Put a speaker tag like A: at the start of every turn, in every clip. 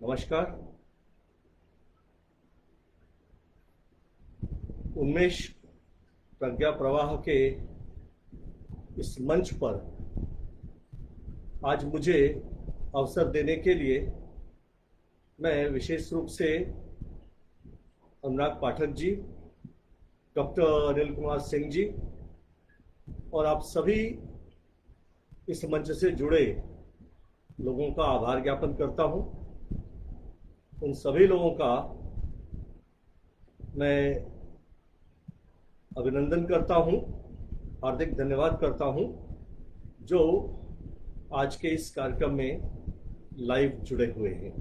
A: नमस्कार। उन्मेष प्रज्ञा प्रवाह के इस मंच पर आज मुझे अवसर देने के लिए मैं विशेष रूप से अनुराग पाठक जी, डॉक्टर अनिल कुमार सिंह जी और आप सभी इस मंच से जुड़े लोगों का आभार ज्ञापन करता हूं। उन सभी लोगों का मैं अभिनंदन करता हूं, हार्दिक धन्यवाद करता हूं जो आज के इस कार्यक्रम में लाइव जुड़े हुए हैं।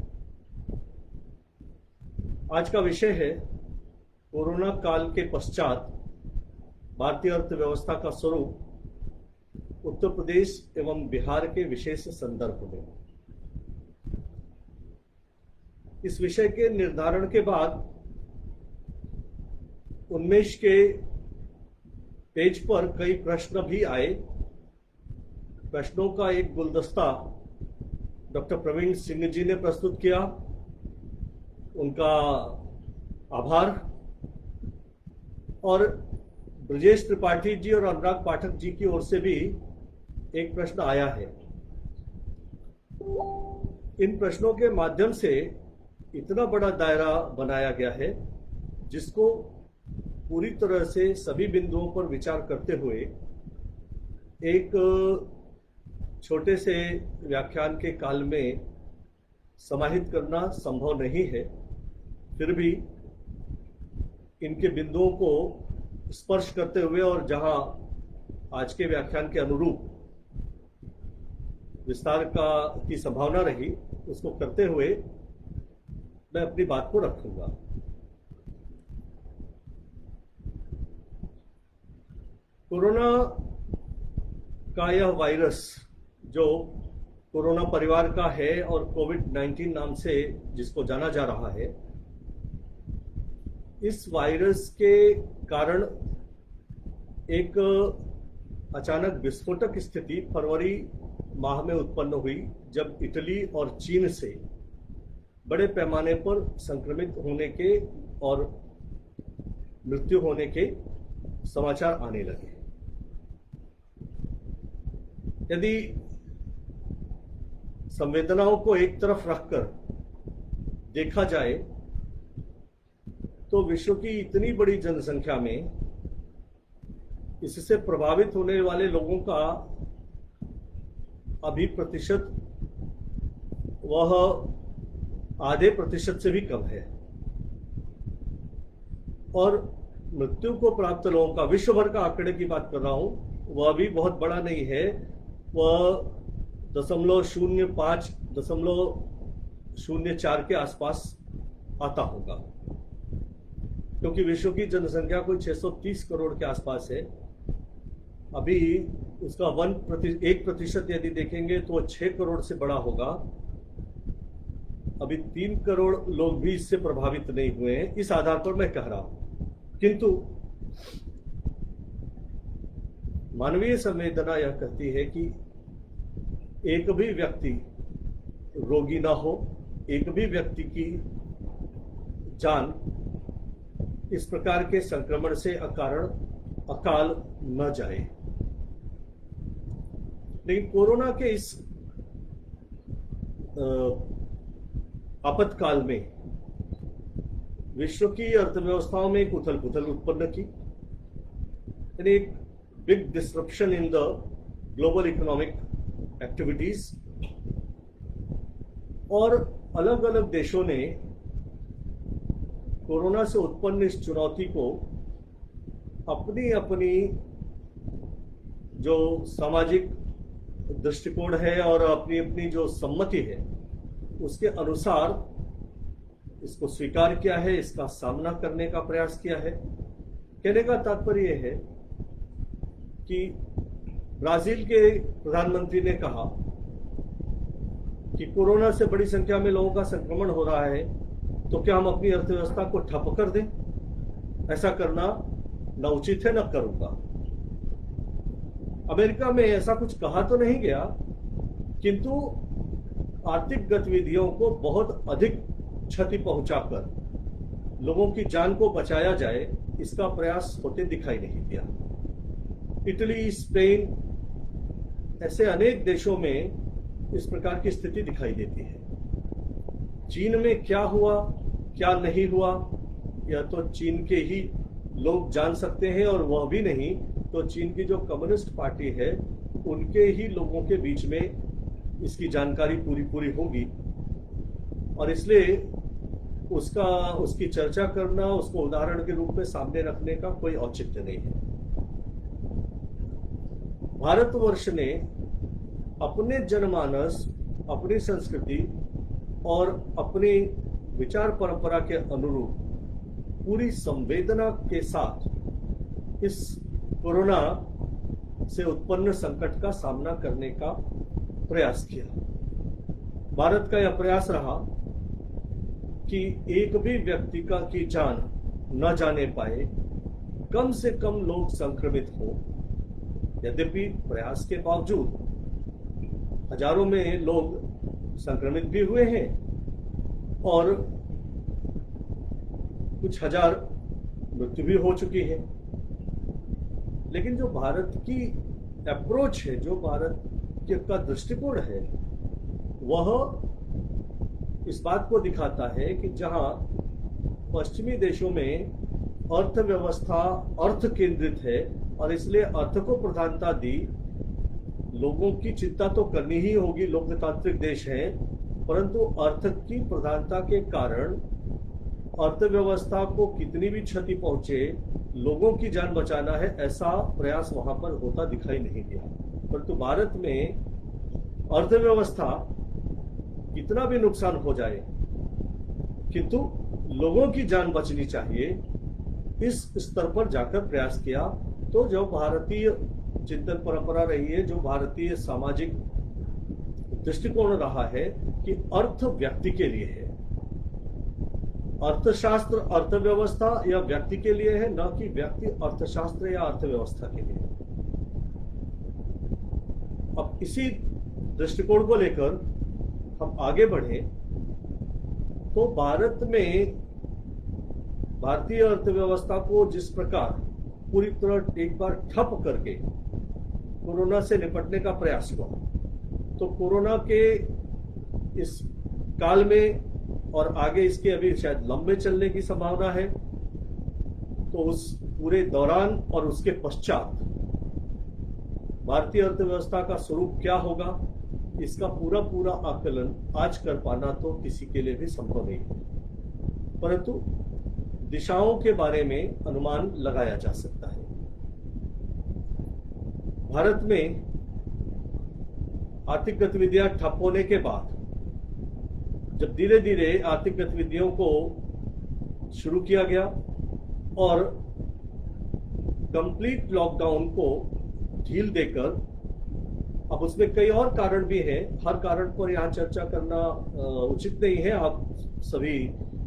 A: आज का विषय है कोरोना काल के पश्चात भारतीय अर्थव्यवस्था का स्वरूप उत्तर प्रदेश एवं बिहार के विशेष संदर्भ में। इस विषय के निर्धारण के बाद उन्मेष के पेज पर कई प्रश्न भी आए। प्रश्नों का एक गुलदस्ता डॉक्टर प्रवीण सिंह जी ने प्रस्तुत किया, उनका आभार। और ब्रजेश त्रिपाठी जी और अनुराग पाठक जी की ओर से भी एक प्रश्न आया है। इन प्रश्नों के माध्यम से इतना बड़ा दायरा बनाया गया है जिसको पूरी तरह से सभी बिंदुओं पर विचार करते हुए एक छोटे से व्याख्यान के काल में समाहित करना संभव नहीं है। फिर भी इनके बिंदुओं को स्पर्श करते हुए और जहां आज के व्याख्यान के अनुरूप विस्तार की संभावना रही उसको करते हुए मैं अपनी बात को रखूंगा। कोरोना का यह वायरस जो कोरोना परिवार का है और कोविड-19 नाम से जिसको जाना जा रहा है, इस वायरस के कारण एक अचानक विस्फोटक स्थिति फरवरी माह में उत्पन्न हुई जब इटली और चीन से बड़े पैमाने पर संक्रमित होने के और मृत्यु होने के समाचार आने लगे। यदि संवेदनाओं को एक तरफ रखकर देखा जाए तो विश्व की इतनी बड़ी जनसंख्या में इससे प्रभावित होने वाले लोगों का अभी प्रतिशत वह आधे प्रतिशत से भी कम है और मृत्यु को प्राप्त लोगों का विश्व भर का आंकड़े की बात कर रहा हूं, वह भी बहुत बड़ा नहीं है। वह 0.05 0.04 के आसपास आता होगा, क्योंकि विश्व की जनसंख्या कोई 630 करोड़ के आसपास है। अभी उसका 1% यदि देखेंगे तो 6 करोड़ से बड़ा होगा। अभी 3 करोड़ लोग भी इससे प्रभावित नहीं हुए हैं, इस आधार पर मैं कह रहा हूं। किंतु मानवीय संवेदना यह कहती है कि एक भी व्यक्ति रोगी ना हो, एक भी व्यक्ति की जान इस प्रकार के संक्रमण से अकाल न जाए। लेकिन कोरोना के इस आपातकाल में विश्व की अर्थव्यवस्थाओं में एक उथल पुथल उत्पन्न की, यानी एक big disruption in the global economic activities. और अलग अलग देशों ने कोरोना से उत्पन्न इस चुनौती को अपनी अपनी जो सामाजिक दृष्टिकोण है और अपनी अपनी जो सम्मति है उसके अनुसार इसको स्वीकार किया है, इसका सामना करने का प्रयास किया है। कहने का तात्पर्य यह है कि ब्राजील के प्रधानमंत्री ने कहा कि कोरोना से बड़ी संख्या में लोगों का संक्रमण हो रहा है, तो क्या हम अपनी अर्थव्यवस्था को ठप कर दें? ऐसा करना न उचित है, न करूंगा। अमेरिका में ऐसा कुछ कहा तो नहीं गया, किंतु आर्थिक गतिविधियों को बहुत अधिक क्षति पहुंचाकर लोगों की जान को बचाया जाए, इसका प्रयास होते दिखाई नहीं दिया। इटली, स्पेन, ऐसे अनेक देशों में इस प्रकार की स्थिति दिखाई देती है। चीन में क्या हुआ, क्या नहीं हुआ, यह तो चीन के ही लोग जान सकते हैं, और वह भी नहीं तो चीन की जो कम्युनिस्ट पार्टी है उनके ही लोगों के बीच में इसकी जानकारी पूरी होगी, और इसलिए उसकी चर्चा करना, उसको उदाहरण के रूप में सामने रखने का कोई औचित्य नहीं है। भारतवर्ष ने अपने जनमानस, अपनी संस्कृति और अपनी विचार परंपरा के अनुरूप पूरी संवेदना के साथ इस कोरोना से उत्पन्न संकट का सामना करने का प्रयास किया। भारत का यह प्रयास रहा कि एक भी व्यक्ति की जान न जाने पाए, कम से कम लोग संक्रमित हो। यद्यपि प्रयास के बावजूद हजारों में लोग संक्रमित भी हुए हैं और कुछ हजार मृत्यु भी हो चुकी है, लेकिन जो भारत की अप्रोच है, जो भारत का दृष्टिकोण है, वह इस बात को दिखाता है कि जहां पश्चिमी देशों में अर्थव्यवस्था अर्थ केंद्रित है और इसलिए अर्थ को प्रधानता दी, लोगों की चिंता तो करनी ही होगी, लोकतांत्रिक देश है, परंतु अर्थ की प्रधानता के कारण अर्थव्यवस्था को कितनी भी क्षति पहुंचे, लोगों की जान बचाना है, ऐसा प्रयास वहां पर होता दिखाई नहीं दिया। परंतु भारत में अर्थव्यवस्था कितना भी नुकसान हो जाए, किंतु लोगों की जान बचनी चाहिए, इस स्तर पर जाकर प्रयास किया। तो जो भारतीय चिंतन परंपरा रही है, जो भारतीय सामाजिक दृष्टिकोण रहा है कि अर्थ व्यक्ति के लिए है, अर्थशास्त्र अर्थव्यवस्था या व्यक्ति के लिए है, न कि व्यक्ति अर्थशास्त्र या अर्थव्यवस्था के लिए। अब इसी दृष्टिकोण को लेकर हम आगे बढ़े तो भारत में भारतीय अर्थव्यवस्था को जिस प्रकार पूरी तरह एक बार ठप करके कोरोना से निपटने का प्रयास हुआ, तो कोरोना के इस काल में और आगे इसके अभी शायद लंबे चलने की संभावना है, तो उस पूरे दौरान और उसके पश्चात भारतीय अर्थव्यवस्था का स्वरूप क्या होगा, इसका पूरा आकलन आज कर पाना तो किसी के लिए भी संभव नहीं है, परंतु दिशाओं के बारे में अनुमान लगाया जा सकता है। भारत में आर्थिक गतिविधियां ठप होने के बाद जब धीरे धीरे आर्थिक गतिविधियों को शुरू किया गया और कंप्लीट लॉकडाउन को ढील देकर, अब उसमें कई और कारण भी हैं, हर कारण पर यहाँ चर्चा करना उचित नहीं है, आप सभी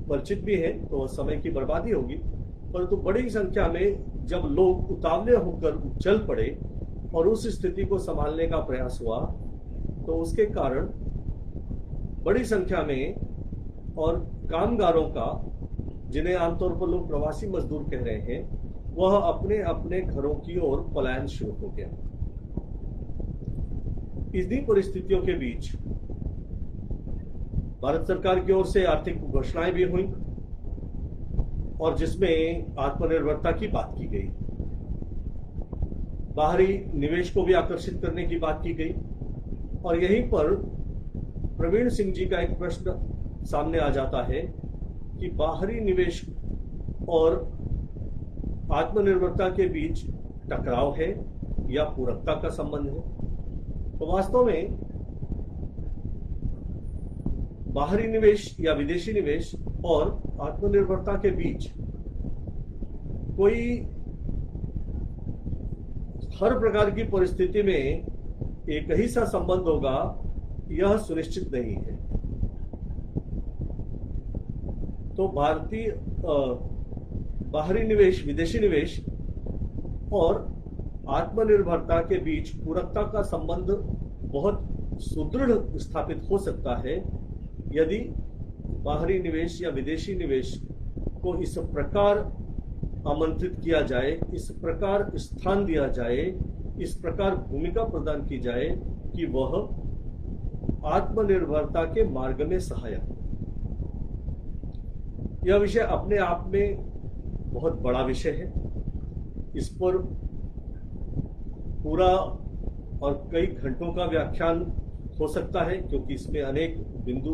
A: परिचित भी हैं, तो समय की बर्बादी होगी। परंतु बड़ी संख्या में जब लोग उतावले होकर चल पड़े और उस स्थिति को संभालने का प्रयास हुआ, तो उसके कारण बड़ी संख्या में और कामगारों का, जिन्हें आमतौर पर लोग प्रवासी मजदूर कह रहे हैं, वह अपने अपने घरों की ओर पलायन शुरू हो गया। इन्हीं परिस्थितियों के बीच भारत सरकार की ओर से आर्थिक घोषणाएं भी हुई और जिसमें आत्मनिर्भरता की बात की गई, बाहरी निवेश को भी आकर्षित करने की बात की गई। और यहीं पर प्रवीण सिंह जी का एक प्रश्न सामने आ जाता है कि बाहरी निवेश और आत्मनिर्भरता के बीच टकराव है या पूरकता का संबंध है। तो वास्तव में बाहरी निवेश या विदेशी निवेश और आत्मनिर्भरता के बीच कोई हर प्रकार की परिस्थिति में एक ही सा संबंध होगा, यह सुनिश्चित नहीं है। तो भारतीय बाहरी निवेश, विदेशी निवेश और आत्मनिर्भरता के बीच पूरकता का संबंध बहुत सुदृढ़ स्थापित हो सकता है यदि बाहरी निवेश या विदेशी निवेश को इस प्रकार आमंत्रित किया जाए, इस प्रकार स्थान दिया जाए, इस प्रकार भूमिका प्रदान की जाए कि वह आत्मनिर्भरता के मार्ग में सहायक हो। यह विषय अपने आप में बहुत बड़ा विषय है। इस पर पूरा और कई घंटों का व्याख्यान हो सकता है, क्योंकि इसमें अनेक बिंदु,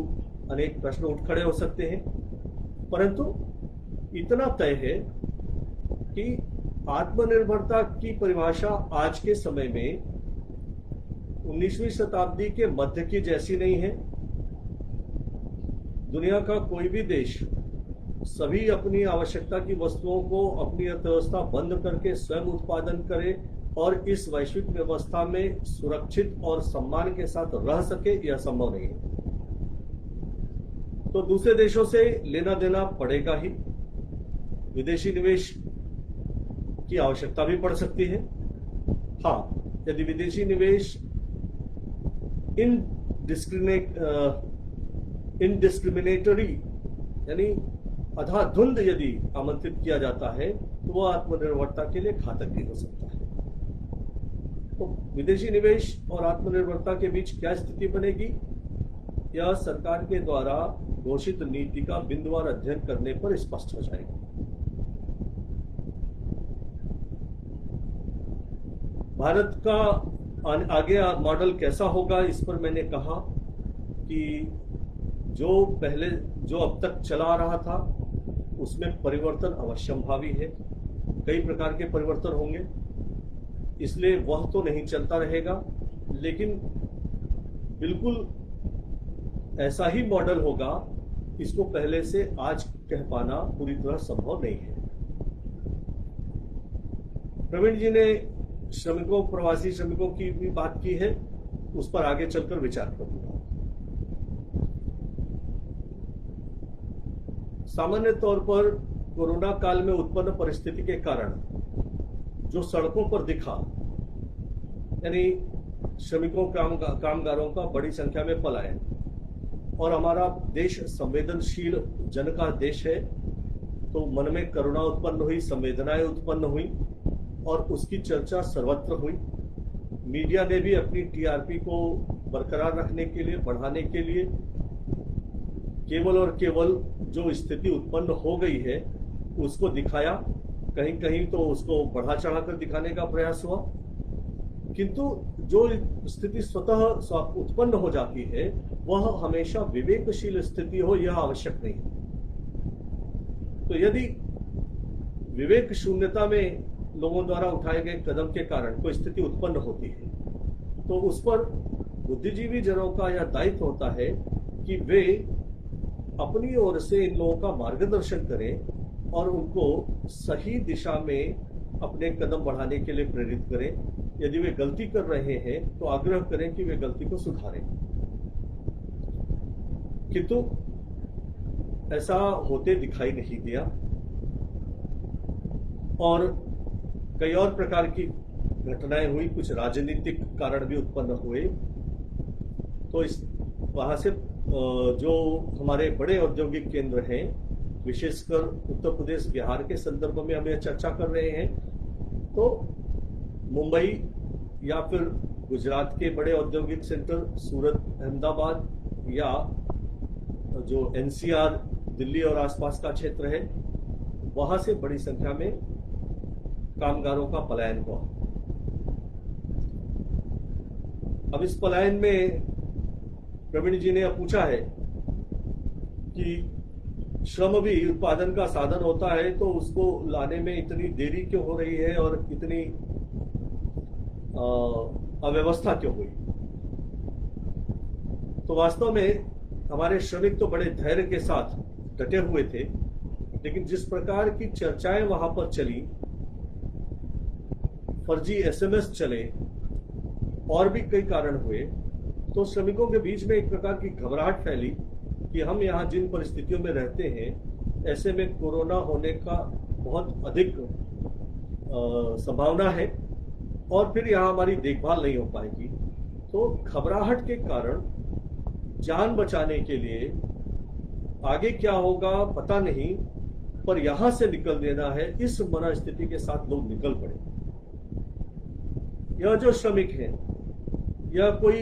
A: अनेक प्रश्न उठ खड़े हो सकते हैं। परंतु इतना तय है कि आत्मनिर्भरता की परिभाषा आज के समय में 19वीं शताब्दी के मध्य की जैसी नहीं है। दुनिया का कोई भी देश सभी अपनी आवश्यकता की वस्तुओं को अपनी अर्थव्यवस्था बंद करके स्वयं उत्पादन करे और इस वैश्विक व्यवस्था में सुरक्षित और सम्मान के साथ रह सके, यह संभव नहीं है। तो दूसरे देशों से लेना देना पड़ेगा ही। विदेशी निवेश की आवश्यकता भी पड़ सकती है। हाँ, यदि विदेशी निवेश इनडिस्क्रिमिनेटरी यानी अधाधुंध यदि आमंत्रित किया जाता है तो वह आत्मनिर्भरता के लिए घातक भी हो सकता है। तो विदेशी निवेश और आत्मनिर्भरता के बीच क्या स्थिति बनेगी, यह सरकार के द्वारा घोषित नीति का बिंदुवार अध्ययन करने पर स्पष्ट हो जाएगा। भारत का आगे मॉडल कैसा होगा, इस पर मैंने कहा कि जो अब तक चला रहा था उसमें परिवर्तन अवश्यंभावी है। कई प्रकार के परिवर्तन होंगे, इसलिए वह तो नहीं चलता रहेगा, लेकिन बिल्कुल ऐसा ही मॉडल होगा, इसको पहले से आज कह पाना पूरी तरह संभव नहीं है। प्रवीण जी ने श्रमिकों, प्रवासी श्रमिकों की भी बात की है, उस पर आगे चलकर विचार करूंगा। सामान्य तौर पर कोरोना काल में उत्पन्न परिस्थिति के कारण जो सड़कों पर दिखा, यानी श्रमिकों, कामगारों का बड़ी संख्या में पलायन, और हमारा देश संवेदनशील जन का देश है, तो मन में करुणा उत्पन्न हुई, संवेदनाएं उत्पन्न हुई और उसकी चर्चा सर्वत्र हुई। मीडिया ने भी अपनी टीआरपी को बरकरार रखने के लिए, बढ़ाने के लिए केवल और केवल जो स्थिति उत्पन्न हो गई है उसको दिखाया, कहीं कहीं तो उसको बढ़ा चढ़ाकर दिखाने का प्रयास हुआ, किंतु जो स्थिति स्वतः उत्पन्न हो जाती है वह हमेशा विवेकशील स्थिति हो, यह आवश्यक नहीं है। तो यदि विवेक शून्यता में लोगों द्वारा उठाए गए कदम के कारण कोई स्थिति उत्पन्न होती है तो उस पर बुद्धिजीवी जनों का यह दायित्व होता है कि वे अपनी ओर से इन लोगों का मार्गदर्शन करें और उनको सही दिशा में अपने कदम बढ़ाने के लिए प्रेरित करें। यदि वे गलती कर रहे हैं तो आग्रह करें कि वे गलती को सुधारें, किंतु ऐसा होते दिखाई नहीं दिया और कई और प्रकार की घटनाएं हुई, कुछ राजनीतिक कारण भी उत्पन्न हुए। तो इस वहां से जो हमारे बड़े औद्योगिक केंद्र हैं, विशेषकर उत्तर प्रदेश, बिहार के संदर्भ में हम यह चर्चा कर रहे हैं, तो मुंबई या फिर गुजरात के बड़े औद्योगिक सेंटर, सूरत, अहमदाबाद या जो एनसीआर, दिल्ली और आसपास का क्षेत्र है, वहां से बड़ी संख्या में कामगारों का पलायन हुआ। अब इस पलायन में प्रवीण जी ने पूछा है कि श्रम भी उत्पादन का साधन होता है, तो उसको लाने में इतनी देरी क्यों हो रही है और इतनी अव्यवस्था क्यों हुई। तो वास्तव में हमारे श्रमिक तो बड़े धैर्य के साथ डटे हुए थे, लेकिन जिस प्रकार की चर्चाएं वहां पर चली, फर्जी एसएमएस चले और भी कई कारण हुए, तो श्रमिकों के बीच में एक प्रकार की घबराहट फैली कि हम यहाँ जिन परिस्थितियों में रहते हैं, ऐसे में कोरोना होने का बहुत अधिक संभावना है और फिर यहाँ हमारी देखभाल नहीं हो पाएगी। तो घबराहट के कारण जान बचाने के लिए आगे क्या होगा पता नहीं, पर यहां से निकल देना है, इस मनोस्थिति के साथ लोग निकल पड़े। यह जो श्रमिक हैं, यह कोई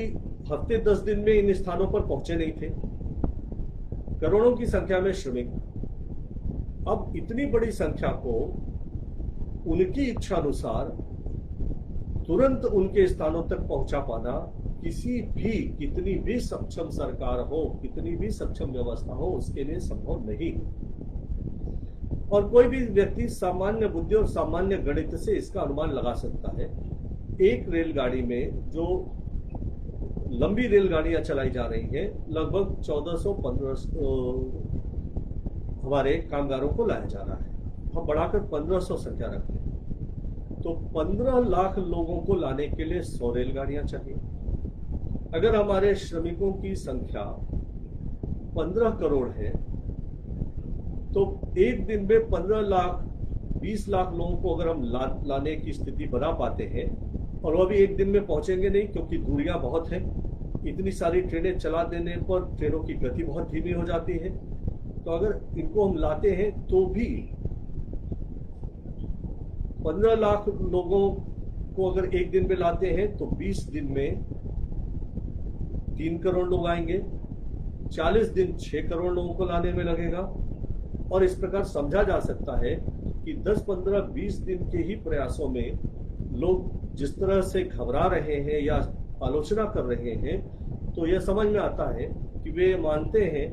A: हफ्ते 10 दिन में इन स्थानों पर पहुंचे नहीं थे। करोड़ों की संख्या में श्रमिक, अब इतनी बड़ी संख्या को उनकी इच्छा अनुसार तुरंत उनके स्थानों तक पहुंचा पाना किसी भी, कितनी भी सक्षम सरकार हो, कितनी भी सक्षम व्यवस्था हो, उसके लिए संभव नहीं। और कोई भी व्यक्ति सामान्य बुद्धि और सामान्य गणित से इसका अनुमान लगा सकता है। एक रेलगाड़ी में जो लंबी रेलगाड़ियां चलाई जा रही हैं, लगभग 1400-1500 हमारे कामगारों को लाया जा रहा है। हम बढ़ाकर 1500 संख्या रखते हैं, तो 15 लाख लोगों को लाने के लिए 100 रेलगाड़ियां चाहिए। अगर हमारे श्रमिकों की संख्या 15 करोड़ है, तो एक दिन में 15 लाख 20 लाख लोगों को अगर हम लाने की स्थिति बना पाते हैं, और वो भी एक दिन में पहुंचेंगे नहीं क्योंकि दूरियां बहुत हैं, इतनी सारी ट्रेनें चला देने पर ट्रेनों की गति बहुत धीमी हो जाती है। तो अगर इनको हम लाते हैं तो भी 15 लाख लोगों को अगर एक दिन में लाते हैं तो 20 दिन में 3 करोड़ लोग आएंगे, 40 दिन 6 करोड़ लोगों को लाने में लगेगा। और इस प्रकार समझा जा सकता है कि 10, 15, 20 दिन के ही प्रयासों में लोग जिस तरह से घबरा रहे हैं या आलोचना कर रहे हैं, तो यह समझ में आता है कि वे मानते हैं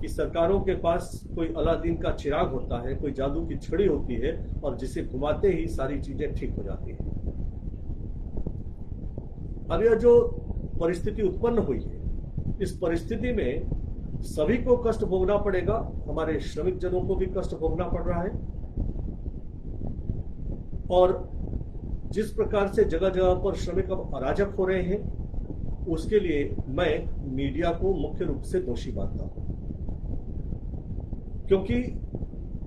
A: कि सरकारों के पास कोई अलादीन का चिराग होता है, कोई जादू की छड़ी होती है, और जिसे घुमाते ही सारी चीजें ठीक हो जाती हैं। अब यह जो परिस्थिति उत्पन्न हुई है, इस परिस्थिति में सभी को कष्ट भोगना पड़ेगा। हमारे श्रमिक जनों को भी कष्ट भोगना पड़ रहा है, और जिस प्रकार से जगह जगह पर श्रमिक अब अराजक हो रहे हैं, उसके लिए मैं मीडिया को मुख्य रूप से दोषी मानता हूं। क्योंकि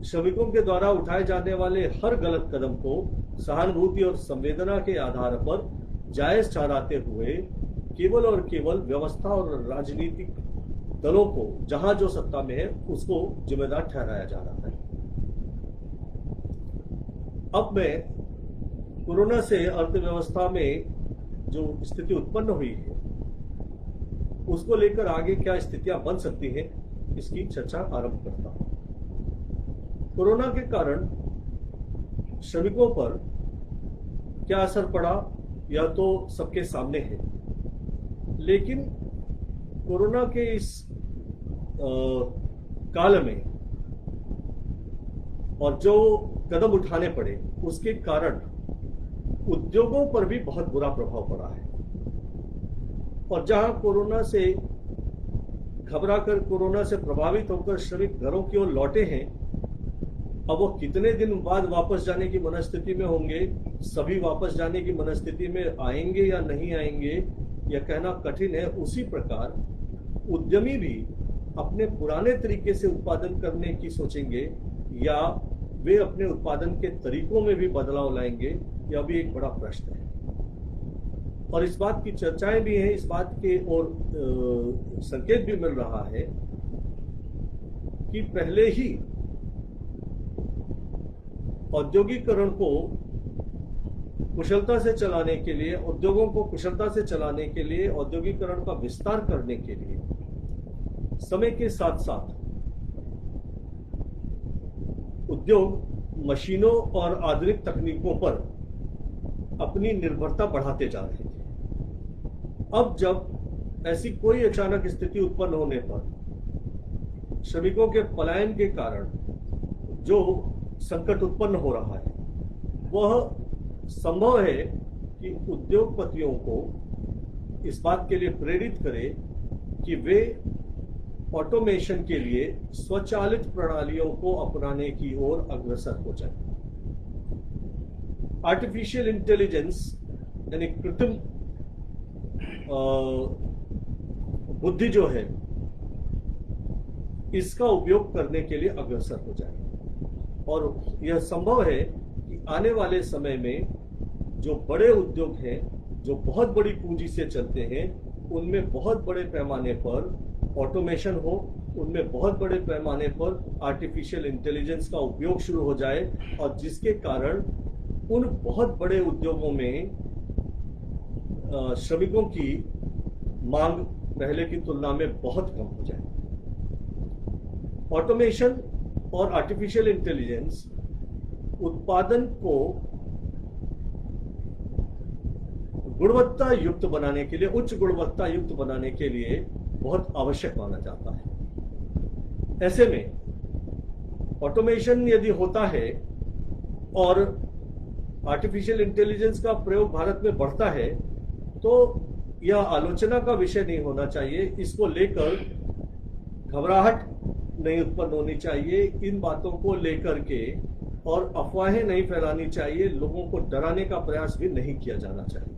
A: श्रमिकों के द्वारा उठाए जाने वाले हर गलत कदम को सहानुभूति और संवेदना के आधार पर जायज ठहराते हुए केवल और केवल व्यवस्था और राजनीतिक दलों को, जहां जो सत्ता में है, उसको जिम्मेदार ठहराया जा रहा है। अब मैं कोरोना से अर्थव्यवस्था में जो स्थिति उत्पन्न हुई है, उसको लेकर आगे क्या स्थितियां बन सकती हैं, इसकी चर्चा आरंभ करता हूं। कोरोना के कारण श्रमिकों पर क्या असर पड़ा, यह तो सबके सामने है। लेकिन कोरोना के इस काल में और जो कदम उठाने पड़े, उसके कारण उद्योगों पर भी बहुत बुरा प्रभाव पड़ा है। और जहां कोरोना से घबराकर, कोरोना से प्रभावित होकर श्रमिक घरों की ओर लौटे हैं, अब वो कितने दिन बाद वापस जाने की मनस्थिति में होंगे, सभी वापस जाने की मनस्थिति में आएंगे या नहीं आएंगे, यह कहना कठिन है। उसी प्रकार उद्यमी भी अपने पुराने तरीके से उत्पादन करने की सोचेंगे, या वे अपने उत्पादन के तरीकों में भी बदलाव लाएंगे, यह भी एक बड़ा प्रश्न है। और इस बात की चर्चाएं भी हैं, इस बात के और संकेत भी मिल रहा है कि पहले ही औद्योगिकरण को कुशलता से चलाने के लिए, उद्योगों को कुशलता से चलाने के लिए, औद्योगिकरण का विस्तार करने के लिए समय के साथ साथ उद्योग मशीनों और आधुनिक तकनीकों पर अपनी निर्भरता बढ़ाते जा रहे थे। अब जब ऐसी कोई अचानक स्थिति उत्पन्न होने पर श्रमिकों के पलायन के कारण जो संकट उत्पन्न हो रहा है, वह संभव है कि उद्योगपतियों को इस बात के लिए प्रेरित करे कि वे ऑटोमेशन के लिए स्वचालित प्रणालियों को अपनाने की ओर अग्रसर हो जाए। आर्टिफिशियल इंटेलिजेंस यानी कृत्रिम बुद्धि जो है, इसका उपयोग करने के लिए अग्रसर हो जाए। और यह संभव है कि आने वाले समय में जो बड़े उद्योग हैं जो बहुत बड़ी पूंजी से चलते हैं, उनमें बहुत बड़े पैमाने पर ऑटोमेशन हो, उनमें बहुत बड़े पैमाने पर आर्टिफिशियल इंटेलिजेंस का उपयोग शुरू हो जाए, और जिसके कारण उन बहुत बड़े उद्योगों में श्रमिकों की मांग पहले की तुलना में बहुत कम हो जाए। ऑटोमेशन और आर्टिफिशियल इंटेलिजेंस उत्पादन को गुणवत्ता युक्त बनाने के लिए, उच्च गुणवत्ता युक्त बनाने के लिए बहुत आवश्यक माना जाता है। ऐसे में ऑटोमेशन यदि होता है और आर्टिफिशियल इंटेलिजेंस का प्रयोग भारत में बढ़ता है, तो यह आलोचना का विषय नहीं होना चाहिए। इसको लेकर घबराहट नहीं उत्पन्न होनी चाहिए। इन बातों को लेकर के और अफवाहें नहीं फैलानी चाहिए, लोगों को डराने का प्रयास भी नहीं किया जाना चाहिए,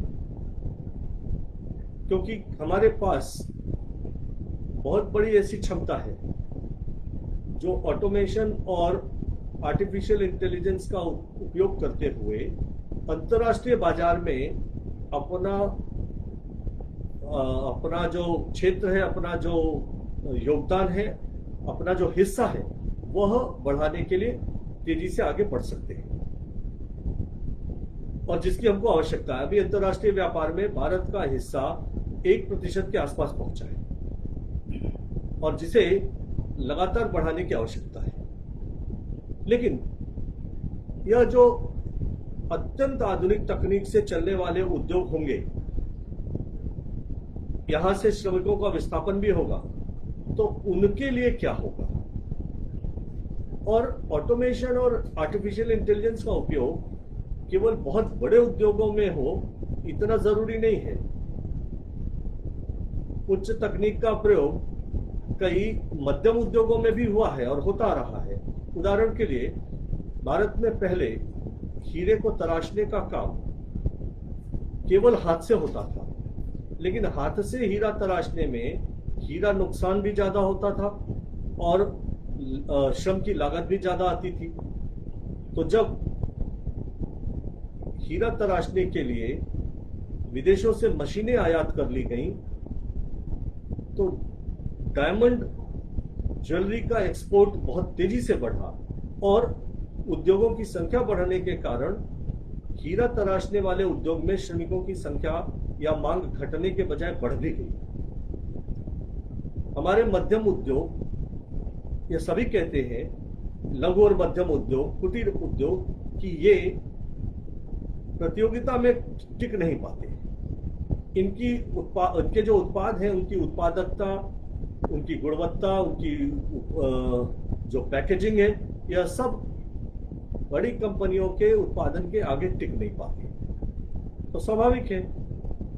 A: क्योंकि हमारे पास बहुत बड़ी ऐसी क्षमता है जो ऑटोमेशन और आर्टिफिशियल इंटेलिजेंस का उपयोग करते हुए अंतर्राष्ट्रीय बाजार में अपना जो क्षेत्र है, अपना जो योगदान है, अपना जो हिस्सा है, वह बढ़ाने के लिए तेजी से आगे बढ़ सकते हैं, और जिसकी हमको आवश्यकता है। अभी अंतर्राष्ट्रीय व्यापार में भारत का हिस्सा 1% के आसपास पहुंचा है, और जिसे लगातार बढ़ाने की आवश्यकता है। लेकिन यह जो अत्यंत आधुनिक तकनीक से चलने वाले उद्योग होंगे, यहां से श्रमिकों का विस्थापन भी होगा, तो उनके लिए क्या होगा? और ऑटोमेशन और आर्टिफिशियल इंटेलिजेंस का उपयोग केवल बहुत बड़े उद्योगों में हो, इतना जरूरी नहीं है। उच्च तकनीक का प्रयोग कई मध्यम उद्योगों में भी हुआ है और होता रहा है। उदाहरण के लिए, भारत में पहले हीरे को तराशने का काम केवल हाथ से होता था, लेकिन हाथ से हीरा तराशने में हीरा नुकसान भी ज्यादा होता था और श्रम की लागत भी ज्यादा आती थी। तो जब हीरा तराशने के लिए विदेशों से मशीनें आयात कर ली गईं, तो डायमंड ज्वेलरी का एक्सपोर्ट बहुत तेजी से बढ़ा, और उद्योगों की संख्या बढ़ने के कारण हीरा तराशने वाले उद्योग में श्रमिकों की संख्या या मांग घटने के बजाय बढ़ भी गई। हमारे मध्यम उद्योग, ये सभी कहते हैं, लघु और मध्यम उद्योग, कुटीर उद्योग, कि ये प्रतियोगिता में टिक नहीं पाते। इनके जो उत्पाद हैं, उनकी उत्पादकता, उनकी गुणवत्ता, उनकी जो पैकेजिंग है, यह सब बड़ी कंपनियों के उत्पादन के आगे टिक नहीं पाते। तो स्वाभाविक है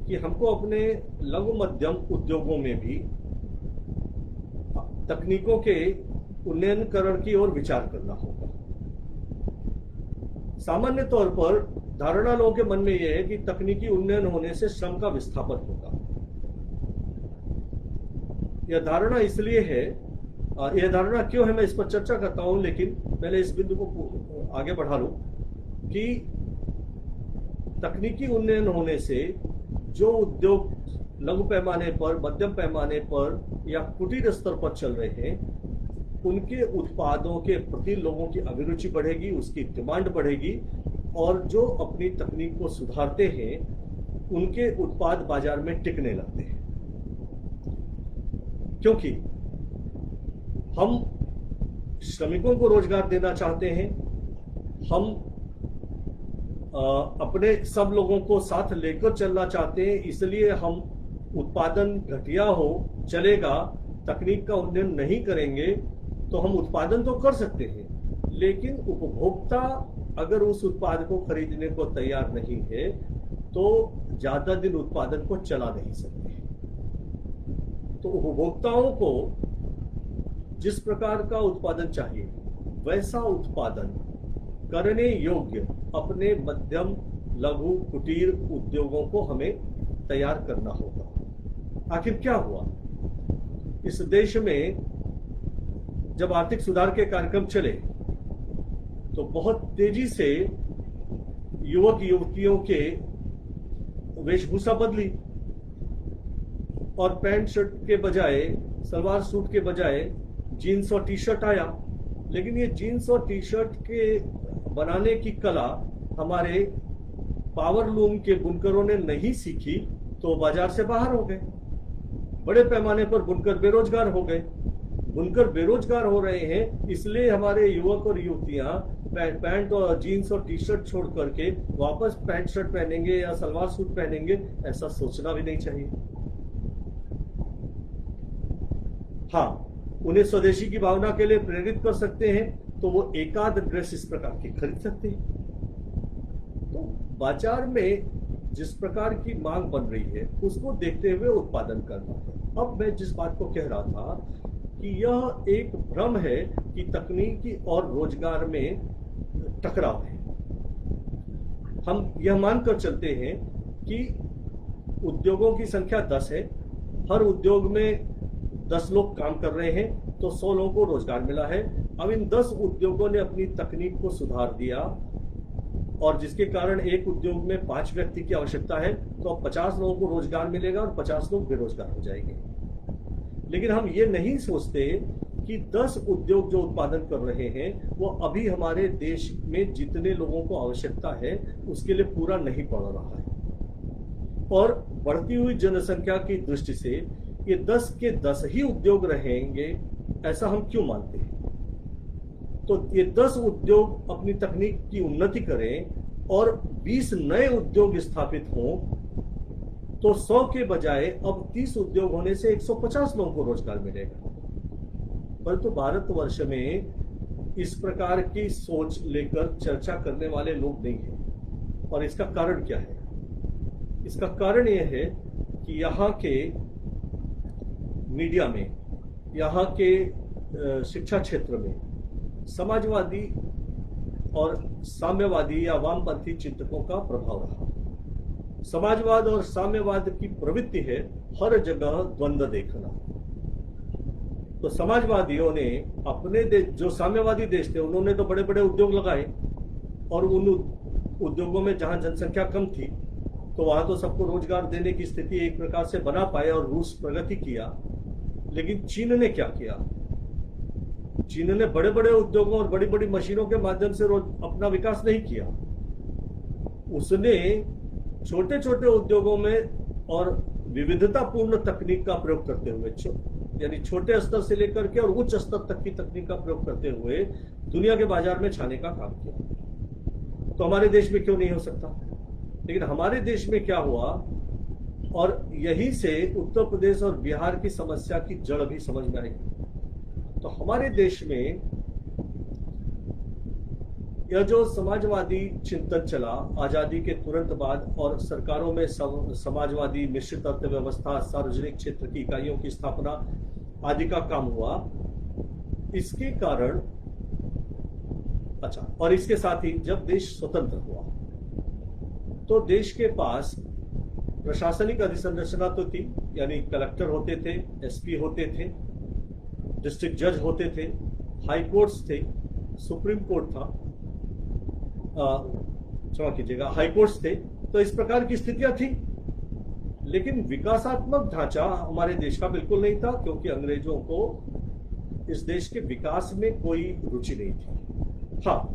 A: कि हमको अपने लघु मध्यम उद्योगों में भी तकनीकों के उन्नयनकरण की ओर विचार करना होगा। सामान्य तौर पर धारणा लोगों के मन में यह है कि तकनीकी उन्नयन होने से श्रम का विस्थापन होगा। यह धारणा इसलिए है, यह धारणा क्यों है, मैं इस पर चर्चा करता हूं, लेकिन पहले इस बिंदु को आगे बढ़ा लूं कि तकनीकी उन्नयन होने से जो उद्योग लघु पैमाने पर, मध्यम पैमाने पर या कुटीर स्तर पर चल रहे हैं, उनके उत्पादों के प्रति लोगों की अभिरुचि बढ़ेगी, उसकी डिमांड बढ़ेगी, और जो अपनी तकनीक को सुधारते हैं उनके उत्पाद बाजार में टिकने लगते हैं। क्योंकि हम श्रमिकों को रोजगार देना चाहते हैं, हम अपने सब लोगों को साथ लेकर चलना चाहते हैं, इसलिए हम उत्पादन घटिया हो चलेगा, तकनीक का उन्नयन नहीं करेंगे तो हम उत्पादन तो कर सकते हैं, लेकिन उपभोक्ता अगर उस उत्पाद को खरीदने को तैयार नहीं है तो ज्यादा दिन उत्पादन को चला नहीं सकते। तो उपभोक्ताओं को जिस प्रकार का उत्पादन चाहिए, वैसा उत्पादन करने योग्य अपने मध्यम, लघु, कुटीर उद्योगों को हमें तैयार करना होगा। आखिर क्या हुआ इस देश में? जब आर्थिक सुधार के कार्यक्रम चले तो बहुत तेजी से युवक युवतियों के वेशभूषा बदली और पैंट शर्ट के बजाय, सलवार सूट के बजाय जीन्स और टी शर्ट आया। लेकिन ये जीन्स और टी शर्ट के बनाने की कला हमारे पावर लूम के बुनकरों ने नहीं सीखी तो बाजार से बाहर हो गए। बड़े पैमाने पर बुनकर बेरोजगार हो गए। बुनकर बेरोजगार हो रहे हैं, इसलिए हमारे युवक और युवतियां पैंट और जीन्स और टी शर्ट छोड़ करके वापस पैंट शर्ट पहनेंगे या सलवार सूट पहनेंगे, ऐसा सोचना भी नहीं चाहिए। हाँ, उन्हें स्वदेशी की भावना के लिए प्रेरित कर सकते हैं तो वो एकाध ड्रेस इस प्रकार की खरीद सकते हैं। तो बाजार में जिस प्रकार की मांग बन रही है उसको देखते हुए उत्पादन करना है। अब मैं जिस बात को कह रहा था कि यह एक भ्रम है कि तकनीकी और रोजगार में टकराव है। हम यह मानकर चलते हैं कि उद्योगों की संख्या 10 है, हर उद्योग में 10 लोग काम कर रहे हैं तो 100 लोगों को रोजगार मिला है। अब इन 10 उद्योगों ने अपनी तकनीक को सुधार दिया और जिसके कारण एक उद्योग में 5 व्यक्ति की आवश्यकता है तो अब 50 लोगों को रोजगार मिलेगा और 50 लोग बेरोजगार हो जाएंगे। लेकिन हम ये नहीं सोचते कि 10 उद्योग जो उत्पादन कर रहे हैं वो अभी हमारे देश में जितने लोगों को आवश्यकता है उसके लिए पूरा नहीं पड़ रहा है। और बढ़ती हुई जनसंख्या की दृष्टि से ये 10 के 10 ही उद्योग रहेंगे, ऐसा हम क्यों मानते हैं? तो ये 10 उद्योग अपनी तकनीक की उन्नति करें और 20 नए उद्योग स्थापित हों तो 100 के बजाय अब 30 उद्योग होने से 150 लोगों को रोजगार मिलेगा। परंतु भारतवर्ष में इस प्रकार की सोच लेकर चर्चा करने वाले लोग नहीं हैं। और इसका कारण क्या है? इसका कारण यह है कि यहाँ के मीडिया में, यहाँ के शिक्षा क्षेत्र में समाजवादी और साम्यवादी या वामपंथी चिंतकों का प्रभाव रहा। समाजवाद और साम्यवाद की प्रवृत्ति है हर जगह द्वंद्व देखना। तो समाजवादियों ने अपने देश, जो साम्यवादी देश थे, उन्होंने तो बड़े बड़े उद्योग लगाए और उन उद्योगों में जहां जनसंख्या कम थी तो वहां तो सबको रोजगार देने की स्थिति एक प्रकार से बना पाए और रूस प्रगति किया। लेकिन चीन ने क्या किया? चीन ने बड़े बड़े उद्योगों और बड़ी बड़ी मशीनों के माध्यम से अपना विकास नहीं किया। उसने छोटे छोटे उद्योगों में और विविधतापूर्ण तकनीक का प्रयोग करते हुए, यानी छोटे स्तर से लेकर के और उच्च स्तर तक की तकनीक का प्रयोग करते हुए दुनिया के बाजार में छाने का काम किया। तो हमारे देश में क्यों नहीं हो सकता? लेकिन हमारे देश में क्या हुआ, और यही से उत्तर प्रदेश और बिहार की समस्या की जड़ भी समझ में आई। तो हमारे देश में यह जो समाजवादी चिंतन चला आजादी के तुरंत बाद और सरकारों में समाजवादी मिश्रित अर्थव्यवस्था, सार्वजनिक क्षेत्र की इकाइयों की स्थापना आदि का काम हुआ, इसके कारण और इसके साथ ही जब देश स्वतंत्र हुआ तो देश के पास प्रशासनिक अधिसंरचना तो थी, यानी कलेक्टर होते थे, एसपी होते थे, डिस्ट्रिक्ट जज होते थे, हाई कोर्ट्स थे, सुप्रीम कोर्ट था, क्षमा कीजिएगा, हाई कोर्ट्स थे। तो इस प्रकार की स्थितियां थी। लेकिन विकासात्मक ढांचा हमारे देश का बिल्कुल नहीं था, क्योंकि अंग्रेजों को इस देश के विकास में कोई रुचि नहीं थी। हाँ,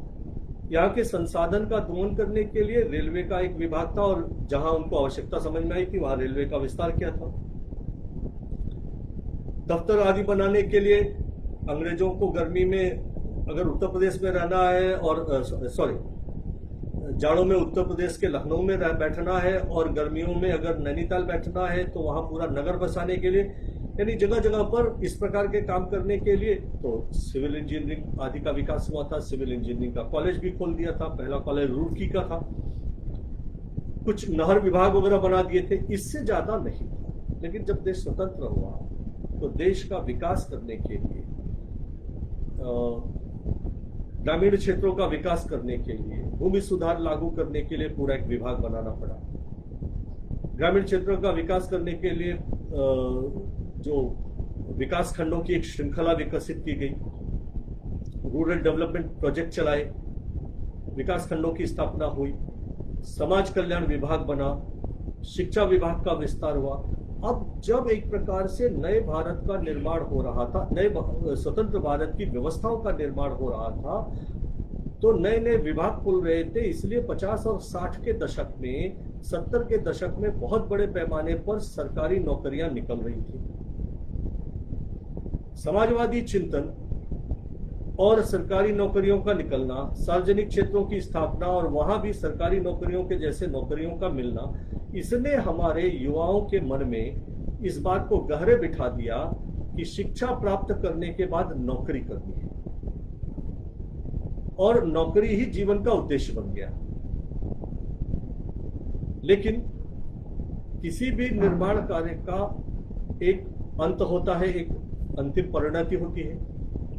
A: यहाँ के संसाधन का दोहन करने के लिए रेलवे का एक विभाग था और जहां उनको आवश्यकता समझ में आई थी वहां रेलवे का विस्तार किया था। दफ्तर आदि बनाने के लिए अंग्रेजों को गर्मी में अगर उत्तर प्रदेश में रहना है और जाड़ों में उत्तर प्रदेश के लखनऊ में बैठना है और गर्मियों में अगर नैनीताल बैठना है तो वहां पूरा नगर बसाने के लिए, यानी जगह जगह पर इस प्रकार के काम करने के लिए तो सिविल इंजीनियरिंग आदि का विकास हुआ था। सिविल इंजीनियरिंग का कॉलेज भी खोल दिया था। पहला कॉलेज रुड़की का था। कुछ नहर विभाग वगैरह बना दिए थे, इससे ज्यादा नहीं था। लेकिन जब देश स्वतंत्र हुआ तो देश का विकास करने के लिए, ग्रामीण क्षेत्रों का विकास करने के लिए, भूमि सुधार लागू करने के लिए पूरा एक विभाग बनाना पड़ा। ग्रामीण क्षेत्रों का विकास करने के लिए जो विकास खंडों की एक श्रृंखला विकसित की गई, रूरल डेवलपमेंट प्रोजेक्ट चलाए, विकास खंडों की स्थापना हुई, समाज कल्याण विभाग बना, शिक्षा विभाग का विस्तार हुआ। अब जब एक प्रकार से नए भारत का निर्माण हो रहा था, नए स्वतंत्र भारत की व्यवस्थाओं का निर्माण हो रहा था, तो नए नए विभाग खुल रहे थे। इसलिए 50 और 60 के दशक में, 70 के दशक में बहुत बड़े पैमाने पर सरकारी नौकरियां निकल रही थी। समाजवादी चिंतन और सरकारी नौकरियों का निकलना, सार्वजनिक क्षेत्रों की स्थापना और वहां भी सरकारी नौकरियों के जैसे नौकरियों का मिलना, इसने हमारे युवाओं के मन में इस बात को गहरे बिठा दिया कि शिक्षा प्राप्त करने के बाद नौकरी करनी है और नौकरी ही जीवन का उद्देश्य बन गया। लेकिन किसी भी निर्माण कार्य का एक अंत होता है, एक अंतिम परिणति होती है।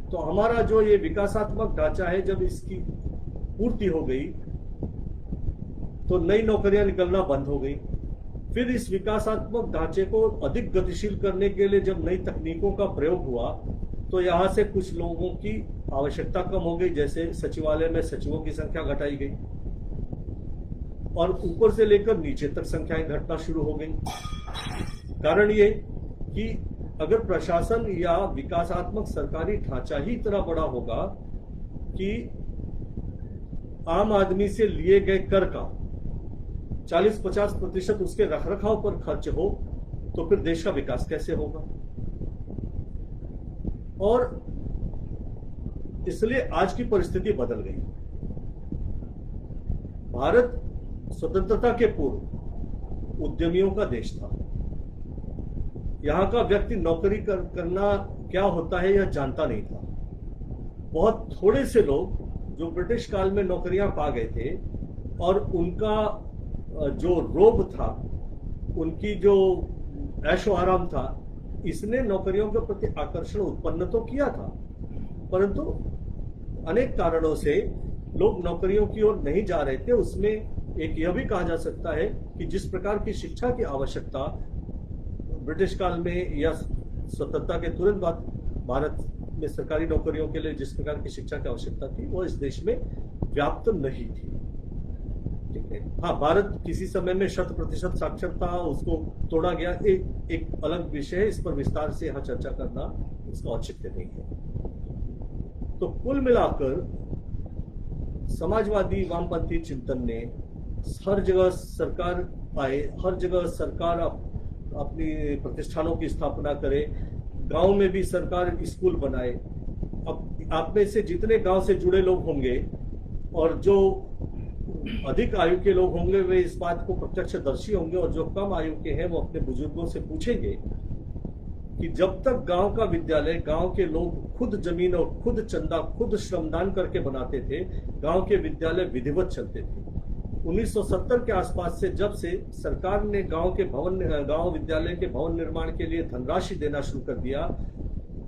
A: तो हमारा जो ये विकासात्मक ढांचा है, जब इसकी पूर्ति हो गई तो नई नौकरियां निकलना बंद हो गई। फिर इस विकासात्मक ढांचे को अधिक गतिशील करने के लिए जब नई तकनीकों का प्रयोग हुआ, तो यहां से कुछ लोगों की आवश्यकता कम हो गई, जैसे सचिवालय में सचिवों की संख्या घटाई गई और ऊपर से लेकर नीचे तक संख्याएं घटना शुरू हो गई। कारण ये कि अगर प्रशासन या विकासात्मक सरकारी ढांचा ही इतना बड़ा होगा कि आम आदमी से लिए गए कर का 40-50% उसके रखरखाव पर खर्च हो, तो फिर देश का विकास कैसे होगा। और इसलिए आज की परिस्थिति बदल गई। भारत स्वतंत्रता के पूर्व उद्यमियों का देश था। यहां का व्यक्ति नौकरी करना क्या होता है यह जानता नहीं था। बहुत थोड़े से लोग जो ब्रिटिश काल में नौकरियां पा गए थे और उनका जो रोब था, उनकी जो ऐशो आराम था, इसने नौकरियों के प्रति आकर्षण उत्पन्न तो किया था, परंतु अनेक कारणों से लोग नौकरियों की ओर नहीं जा रहे थे। उसमें एक यह भी कहा जा सकता है कि जिस प्रकार की शिक्षा की आवश्यकता ब्रिटिश काल में या स्वतंत्रता के तुरंत बाद भारत में सरकारी नौकरियों के लिए जिस प्रकार की शिक्षा की आवश्यकता थी, वो इस देश में व्याप्त नहीं थी। ठीक है, हाँ, भारत किसी समय में 100% साक्षरता उसको तोड़ा गया, एक अलग विषय है, इस पर विस्तार से यहाँ चर्चा करना इसका औचित्य नहीं है। तो कुल मिलाकर समाजवादी वामपंथी चिंतन ने हर जगह सरकार आए, हर जगह सरकार अपनी प्रतिष्ठानों की स्थापना करे, गांव में भी सरकार स्कूल बनाए। अब आप में से जितने गांव से जुड़े लोग होंगे और जो अधिक आयु के लोग होंगे, वे इस बात को प्रत्यक्षदर्शी होंगे, और जो कम आयु के हैं वो अपने बुजुर्गों से पूछेंगे कि जब तक गांव का विद्यालय गांव के लोग खुद जमीन और खुद चंदा, खुद श्रमदान करके बनाते थे, गांव के विद्यालय विधिवत चलते थे। 1970 के आसपास से जब से सरकार ने गांव विद्यालय के भवन निर्माण के लिए धनराशि देना शुरू कर दिया,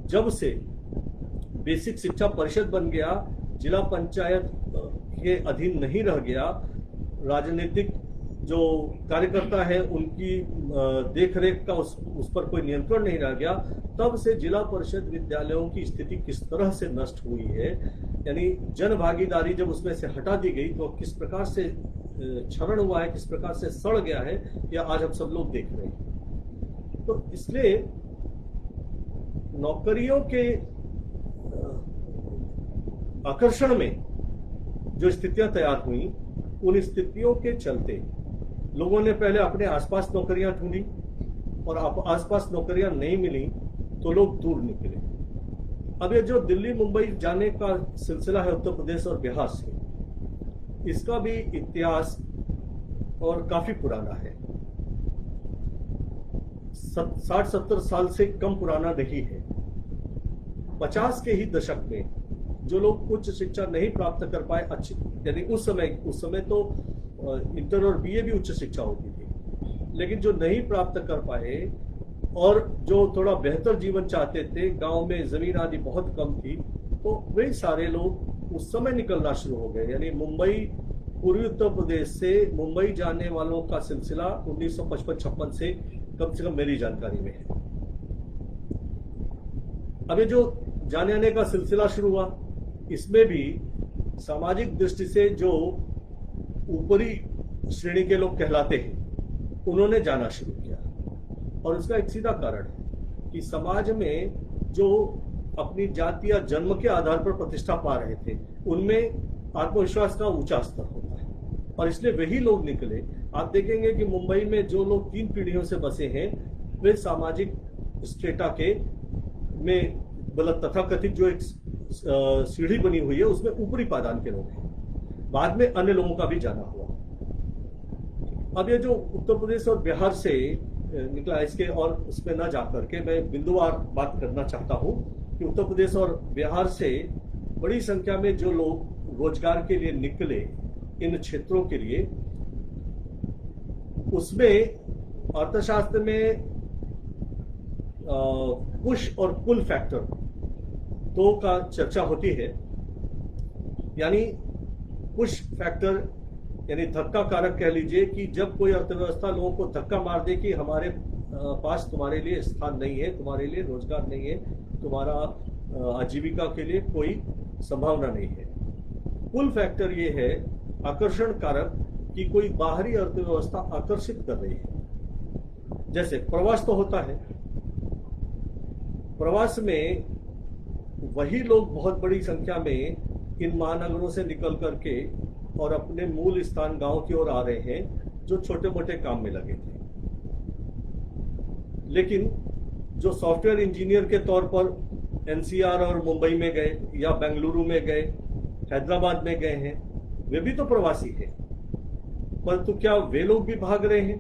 A: जब से बेसिक शिक्षा परिषद बन गया, जिला पंचायत के अधीन नहीं रह गया, राजनीतिक जो कार्यकर्ता है उनकी देखरेख का उस पर कोई नियंत्रण नहीं रह गया, तब से जिला परिषद विद्यालयों की स्थिति किस तरह से नष्ट हुई है, यानी जन भागीदारी जब उसमें से हटा दी गई तो किस प्रकार से क्षरण हुआ है, किस प्रकार से सड़ गया है, यह आज हम सब लोग देख रहे हैं। तो इसलिए नौकरियों के आकर्षण में जो स्थितियां तैयार हुई, उन स्थितियों के चलते लोगों ने पहले अपने आसपास नौकरियां ढूंढी, और आसपास नौकरियां नहीं मिली तो लोग दूर निकले। अब ये जो दिल्ली मुंबई जाने का सिलसिला है उत्तर प्रदेश और बिहार से, इसका भी इतिहास और काफी पुराना है, 60-70 साल से कम पुराना नहीं है। 50 के ही दशक में जो लोग उच्च शिक्षा नहीं प्राप्त कर पाए, अच्छी, यानी उस समय तो इंटर और बीए भी उच्च शिक्षा होती थी, लेकिन जो नहीं प्राप्त कर पाए और जो थोड़ा बेहतर जीवन चाहते थे, गांव में जमीन आदि बहुत कम थी, तो वे सारे लोग उस समय निकलना शुरू हो गए। यानी मुंबई, पूर्वी उत्तर प्रदेश से मुंबई जाने वालों का सिलसिला 1955-56 से कम मेरी जानकारी में है। अब ये जो जाने आने का सिलसिला शुरू हुआ, इसमें भी सामाजिक दृष्टि से जो ऊपरी श्रेणी के लोग कहलाते हैं, उन्होंने जाना शुरू किया। और उसका एक सीधा कारण है कि समाज में जो अपनी जाति या जन्म के आधार पर प्रतिष्ठा पा रहे थे, उनमें आत्मविश्वास का ऊंचा स्तर होता है और इसलिए वही लोग निकले। आप देखेंगे कि मुंबई में जो लोग 3 पीढ़ियों से बसे हैं, वे सामाजिक स्ट्रेटा के में मतलब तथाकथित जो एक सीढ़ी बनी हुई है उसमें ऊपरी पायदान के लोग हैं। बाद में अन्य लोगों का भी जाना हुआ। अब ये जो उत्तर प्रदेश और बिहार से निकला, इसके और उसमें न जाकर के मैं बिंदुवार बात करना चाहता हूं कि उत्तर प्रदेश और बिहार से बड़ी संख्या में जो लोग रोजगार के लिए निकले इन क्षेत्रों के लिए, उसमें अर्थशास्त्र में पुश और पुल फैक्टर दो का चर्चा होती है। यानी पुश फैक्टर यानी धक्का कारक कह लीजिए कि जब कोई अर्थव्यवस्था लोगों को धक्का मार दे कि हमारे पास तुम्हारे लिए स्थान नहीं है, तुम्हारे लिए रोजगार नहीं है, तुम्हारा आजीविका के लिए कोई संभावना नहीं है। पुल फैक्टर ये है आकर्षण कारक कि कोई बाहरी अर्थव्यवस्था आकर्षित कर रही है। जैसे प्रवास तो होता है, प्रवास में वही लोग बहुत बड़ी संख्या में इन महानगरों से निकल करके और अपने मूल स्थान गांव की ओर आ रहे हैं जो छोटे मोटे काम में लगे थे। लेकिन जो सॉफ्टवेयर इंजीनियर के तौर पर एनसीआर और मुंबई में गए या बेंगलुरु में गए, हैदराबाद में गए हैं, वे भी तो प्रवासी हैं। परंतु क्या वे लोग भी भाग रहे हैं?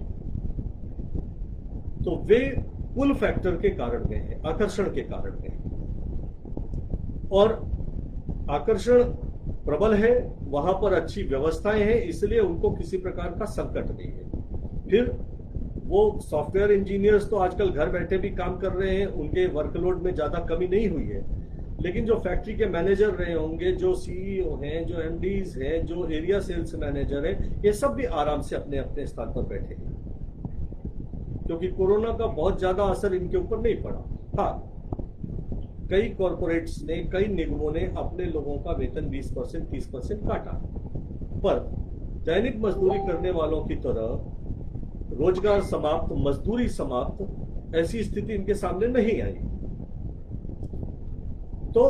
A: तो वे पुल फैक्टर के कारण गए हैं, आकर्षण के कारण गए हैं। और आकर्षण प्रबल है, वहां पर अच्छी व्यवस्थाएं हैं, इसलिए उनको किसी प्रकार का संकट नहीं है। फिर वो सॉफ्टवेयर इंजीनियर्स तो आजकल घर बैठे भी काम कर रहे हैं, उनके वर्कलोड में ज्यादा कमी नहीं हुई है। लेकिन जो फैक्ट्री के मैनेजर रहे होंगे, जो सीईओ हैं, जो एमडीज हैं, जो एरिया सेल्स मैनेजर हैं, ये सब भी आराम से अपने अपने स्थान पर बैठे हैं, क्योंकि कोरोना का बहुत ज्यादा असर इनके ऊपर नहीं पड़ा। हाँ, कई कॉरपोरेट्स ने, कई निगमों ने अपने लोगों का वेतन 20% 30% काटा, पर दैनिक मजदूरी करने वालों की तरह रोजगार समाप्त, मजदूरी समाप्त, ऐसी स्थिति इनके सामने नहीं आई। तो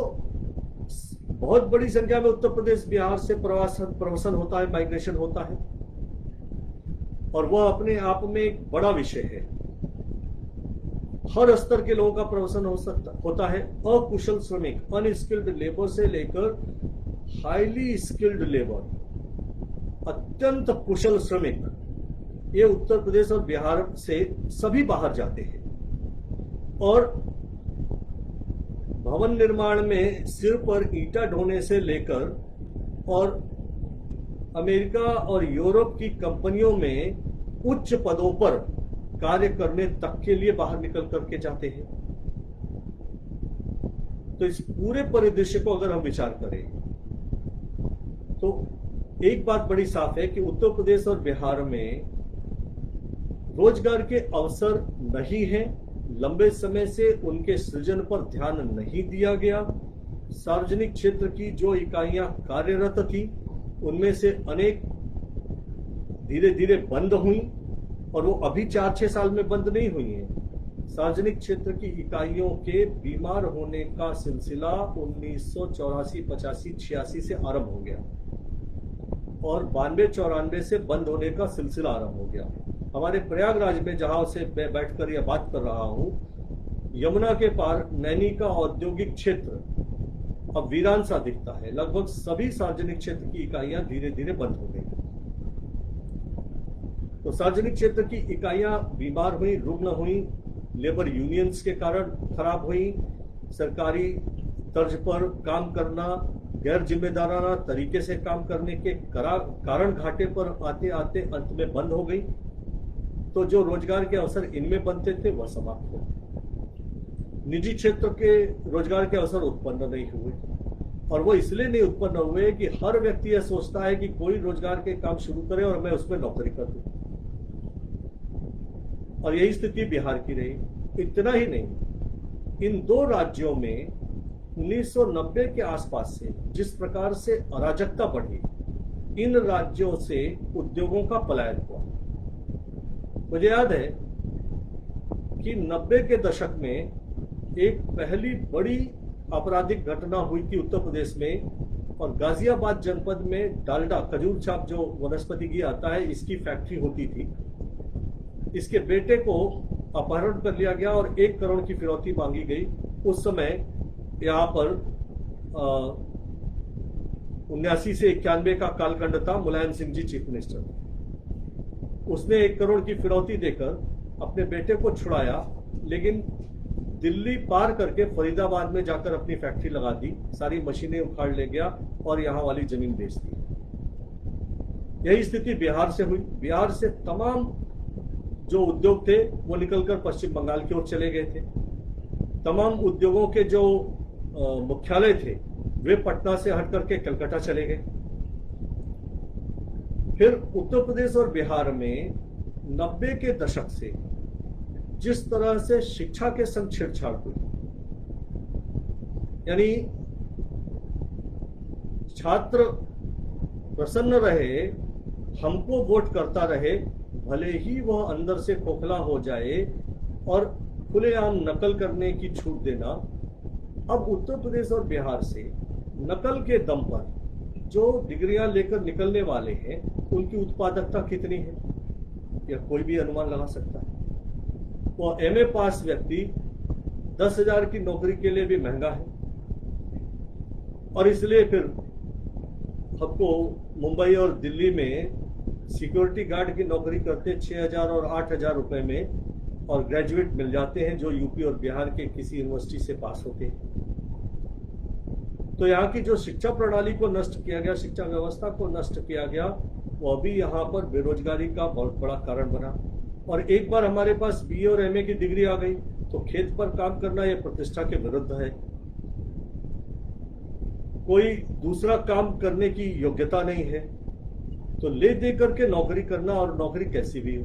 A: बहुत बड़ी संख्या में उत्तर प्रदेश बिहार से प्रवासन होता है, माइग्रेशन होता है, और वह अपने आप में एक बड़ा विषय है। हर स्तर के लोगों का प्रवासन होता है। अकुशल श्रमिक, अनस्किल्ड लेबर से लेकर हाईली स्किल्ड लेबर, अत्यंत कुशल श्रमिक, ये उत्तर प्रदेश और बिहार से सभी बाहर जाते हैं। और भवन निर्माण में सिर पर ईंटा ढोने से लेकर और अमेरिका और यूरोप की कंपनियों में उच्च पदों पर कार्य करने तक के लिए बाहर निकल करके जाते हैं। तो इस पूरे परिदृश्य को अगर हम विचार करें तो एक बात बड़ी साफ है कि उत्तर प्रदेश और बिहार में रोजगार के अवसर नहीं है। लंबे समय से उनके सृजन पर ध्यान नहीं दिया गया। सार्वजनिक क्षेत्र की जो इकाइयां कार्यरत थी, उनमें से अनेक धीरे धीरे बंद हुई, और वो अभी 4-6 साल में बंद नहीं हुई हैं। सार्वजनिक क्षेत्र की इकाइयों के बीमार होने का सिलसिला 1984, 85, 86 से आरंभ हो गया और 92-94 से बंद होने का सिलसिला आरंभ हो गया। हमारे प्रयागराज में, जहां से मैं बैठकर यह बात कर रहा हूं, यमुना के पार नैनी का औद्योगिक क्षेत्र अब वीरान सा दिखता है। लगभग सभी सार्वजनिक क्षेत्र की इकाइयां धीरे धीरे बंद हो गई। तो सार्वजनिक क्षेत्र की इकाइयां बीमार हुई, रुग्ण हुई, लेबर यूनियंस के कारण खराब हुई, सरकारी तर्ज पर काम करना, गैर जिम्मेदाराना तरीके से काम करने के कारण घाटे पर आते आते अंत में बंद हो गई। तो जो रोजगार के अवसर इनमें बनते थे वह समाप्त हो। निजी क्षेत्र के रोजगार के अवसर उत्पन्न नहीं हुए, और वो इसलिए नहीं उत्पन्न हुए कि हर व्यक्ति यह सोचता है कि कोई रोजगार के काम शुरू करे और मैं उसमें नौकरी कर दूं, और यही स्थिति बिहार की रही। इतना ही नहीं, इन दो राज्यों में 1990 के आसपास से जिस प्रकार से अराजकता बढ़ी, इन राज्यों से उद्योगों का पलायन हुआ। मुझे याद है कि 90 के दशक में एक पहली बड़ी आपराधिक घटना हुई थी उत्तर प्रदेश में, और गाजियाबाद जनपद में डालडा खजूर छाप जो वनस्पति घी आता है इसकी फैक्ट्री होती थी। इसके बेटे को अपहरण कर लिया गया और 1 करोड़ की फिरौती मांगी गई। उस समय यहाँ पर 79 से 91 का कालखंड था, मुलायम सिंह जी चीफ मिनिस्टर। उसने 1 करोड़ की फिरौती देकर अपने बेटे को छुड़ाया, लेकिन दिल्ली पार करके फरीदाबाद में जाकर अपनी फैक्ट्री लगा दी, सारी मशीनें उखाड़ ले गया और यहाँ वाली जमीन बेच दी। यही स्थिति बिहार से हुई। बिहार से तमाम जो उद्योग थे वो निकलकर पश्चिम बंगाल की ओर चले गए थे। तमाम उद्योगों के जो मुख्यालय थे वे पटना से हट करके कलकत्ता चले गए। फिर उत्तर प्रदेश और बिहार में 90 के दशक से जिस तरह से शिक्षा के संग छेड़छाड़ हुई, यानी छात्र प्रसन्न रहे, हमको वोट करता रहे, भले ही वह अंदर से खोखला हो जाए, और खुलेआम नकल करने की छूट देना। अब उत्तर प्रदेश और बिहार से नकल के दम पर जो डिग्रियां लेकर निकलने वाले हैं उनकी उत्पादकता कितनी है यह कोई भी अनुमान लगा सकता है। वो एमए पास व्यक्ति 10,000 की नौकरी के लिए भी महंगा है, और इसलिए फिर हमको मुंबई और दिल्ली में सिक्योरिटी गार्ड की नौकरी करते 6,000 और 8,000 रुपए में, और ग्रेजुएट मिल जाते हैं जो यूपी और बिहार के किसी यूनिवर्सिटी से पास होते हैं। तो यहाँ की जो शिक्षा प्रणाली को नष्ट किया गया, शिक्षा व्यवस्था को नष्ट किया गया, वो अभी यहाँ पर बेरोजगारी का बहुत बड़ा कारण बना। और एक बार हमारे पास बीए और एमए की डिग्री आ गई तो खेत पर काम करना यह प्रतिष्ठा के विरुद्ध है। कोई दूसरा काम करने की योग्यता नहीं है, तो ले दे करके नौकरी करना, और नौकरी कैसी भी हो।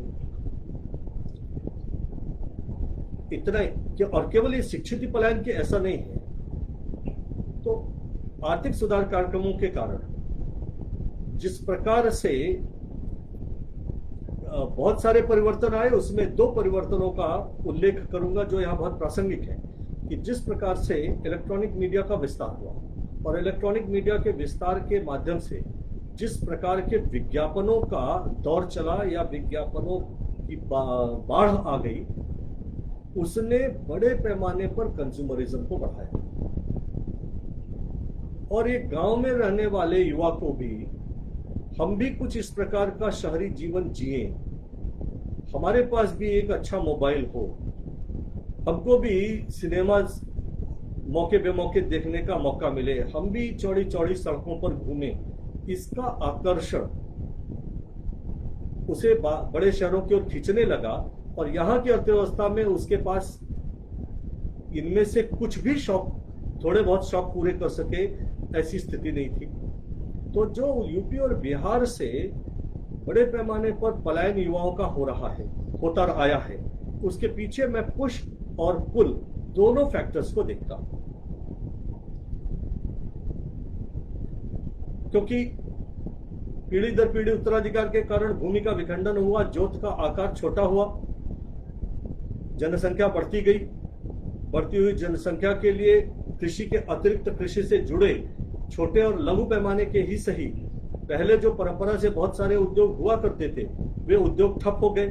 A: इतना ही, और केवल ये शिक्षित पलायन के ऐसा नहीं है। तो आर्थिक सुधार कार्यक्रमों के कारण जिस प्रकार से बहुत सारे परिवर्तन आए, उसमें 2 परिवर्तनों का उल्लेख करूंगा जो यहाँ बहुत प्रासंगिक है। कि जिस प्रकार से इलेक्ट्रॉनिक मीडिया का विस्तार हुआ, और इलेक्ट्रॉनिक मीडिया के विस्तार के माध्यम से जिस प्रकार के विज्ञापनों का दौर चला या विज्ञापनों की बाढ़ आ गई, उसने बड़े पैमाने पर कंज्यूमरिज्म को बढ़ाया। और एक गांव में रहने वाले युवा को भी, हम भी कुछ इस प्रकार का शहरी जीवन जिए, हमारे पास भी एक अच्छा मोबाइल हो, हमको भी सिनेमा मौके बेमौके देखने का मौका मिले, हम भी चौड़ी चौड़ी सड़कों पर घूमें, इसका आकर्षण उसे बड़े शहरों की ओर खींचने लगा। और यहाँ की अर्थव्यवस्था में उसके पास इनमें से कुछ भी शौक, थोड़े बहुत शौक पूरे कर सके, ऐसी स्थिति नहीं थी। तो जो यूपी और बिहार से बड़े पैमाने पर पलायन युवाओं का हो रहा है, होता आया है, उसके पीछे मैं पुश और पुल दोनों फैक्टर्स को देखता हूं। क्योंकि पीढ़ी दर पीढ़ी उत्तराधिकार के कारण भूमि का विखंडन हुआ, जोत का आकार छोटा हुआ, जनसंख्या बढ़ती गई। बढ़ती हुई जनसंख्या के लिए कृषि के अतिरिक्त कृषि से जुड़े छोटे और लघु पैमाने के ही सही, पहले जो परंपरा से बहुत सारे उद्योग हुआ करते थे, वे उद्योग ठप हो गए।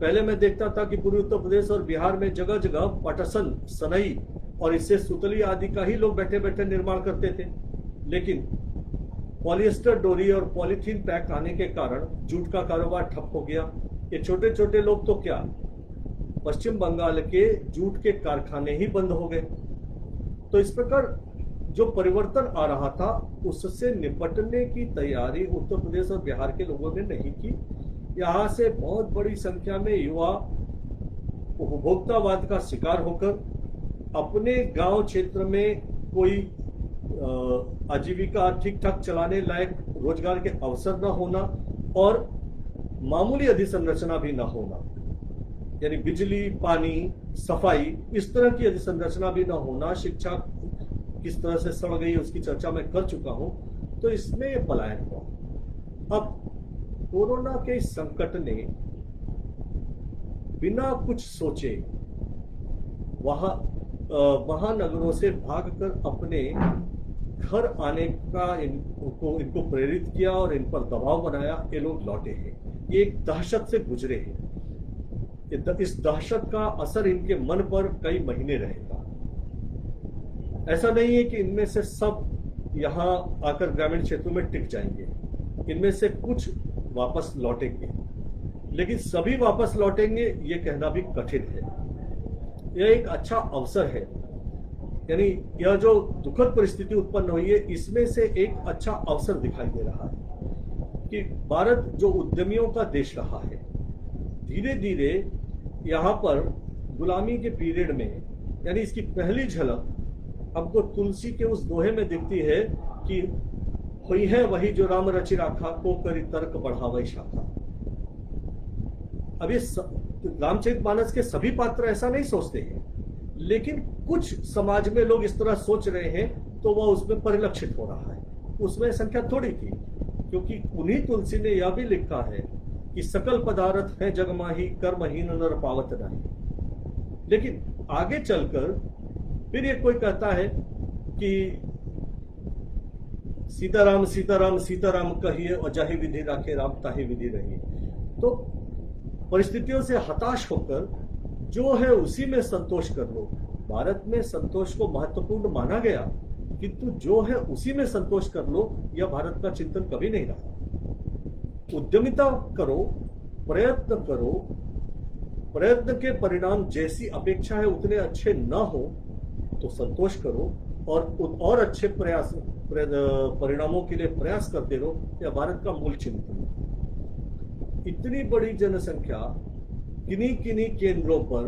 A: पहले मैं देखता था कि पूर्वी उत्तर प्रदेश और बिहार में जगह जगह पटसन, सनई और इससे सुतली आदि का ही लोग बैठे बैठे निर्माण करते थे। लेकिन पॉलिएस्टर डोरी और पॉलीथीन पैक आने के कारण जूट का कारोबार ठप हो गया। ये छोटे छोटे लोग तो क्या, पश्चिम बंगाल के जूट के कारखाने ही बंद हो गए। तो इस प्रकार जो परिवर्तन आ रहा था, उससे निपटने की तैयारी उत्तर प्रदेश और बिहार के लोगों ने नहीं की। यहाँ से बहुत बड़ी संख्या में युवा उपभोक्तावाद का शिकार होकर अपने गांव क्षेत्र में कोई आजीविका ठीक ठाक चलाने लायक रोजगार के अवसर न होना, और मामूली अधिसंरचना भी न होना, यानी बिजली, पानी, सफाई, इस तरह की अधिसंरचना भी न होना, शिक्षा किस तरह से सड़ गई उसकी चर्चा मैं कर चुका हूं। तो इसमें ये पलायन हुआ। अब कोरोना के संकट ने बिना कुछ सोचे वहां महानगरों से भागकर अपने घर आने का इनको प्रेरित किया और इन पर दबाव बनाया। ये लोग लौटे हैं, ये एक दहशत से गुजरे हैं। इस दहशत का असर इनके मन पर कई महीने रहेगा। ऐसा नहीं है कि इनमें से सब यहाँ आकर ग्रामीण क्षेत्रों में टिक जाएंगे, इनमें से कुछ वापस लौटेंगे, लेकिन सभी वापस लौटेंगे ये कहना भी कठिन है। यह एक अच्छा अवसर है, यानी यह जो दुखद परिस्थिति उत्पन्न हुई है इसमें से एक अच्छा अवसर दिखाई दे रहा है कि भारत जो उद्यमियों का देश रहा है, धीरे धीरे यहाँ पर गुलामी के पीरियड में, यानी इसकी पहली झलक हमको तुलसी के उस दोहे में दिखती है कि हुई है वही जो राम रचि राखा, को करी तर्क बढ़ावई शाखा। अब ये रामचरितमानस के सभी पात्र ऐसा नहीं सोचते हैं, लेकिन कुछ समाज में लोग इस तरह सोच रहे हैं तो वह उसमें परिलक्षित हो रहा है। उसमें संख्या थोड़ी थी, क्योंकि उन्हीं तुलसी ने यह भी लिखा है कि सकल पदार्थ है जगमाही, कर्महीन नर पावत नहीं। लेकिन आगे चलकर फिर ये कोई कहता है कि सीताराम सीताराम सीताराम कहिए और जाहि विधि राखे राम ताहि विधि रही। तो परिस्थितियों से हताश होकर जो है उसी में संतोष कर लो। भारत में संतोष को महत्वपूर्ण माना गया, किंतु जो है उसी में संतोष कर लो, यह भारत का चिंतन कभी नहीं रहा। उद्यमिता करो, प्रयत्न करो, प्रयत्न के परिणाम जैसी अपेक्षा है उतने अच्छे न हो तो संतोष करो और अच्छे परिणामों के लिए प्रयास करते रहो। यह भारत का मूल चिंतन है। इतनी बड़ी जनसंख्या किन्हीं किन्हीं केंद्रों पर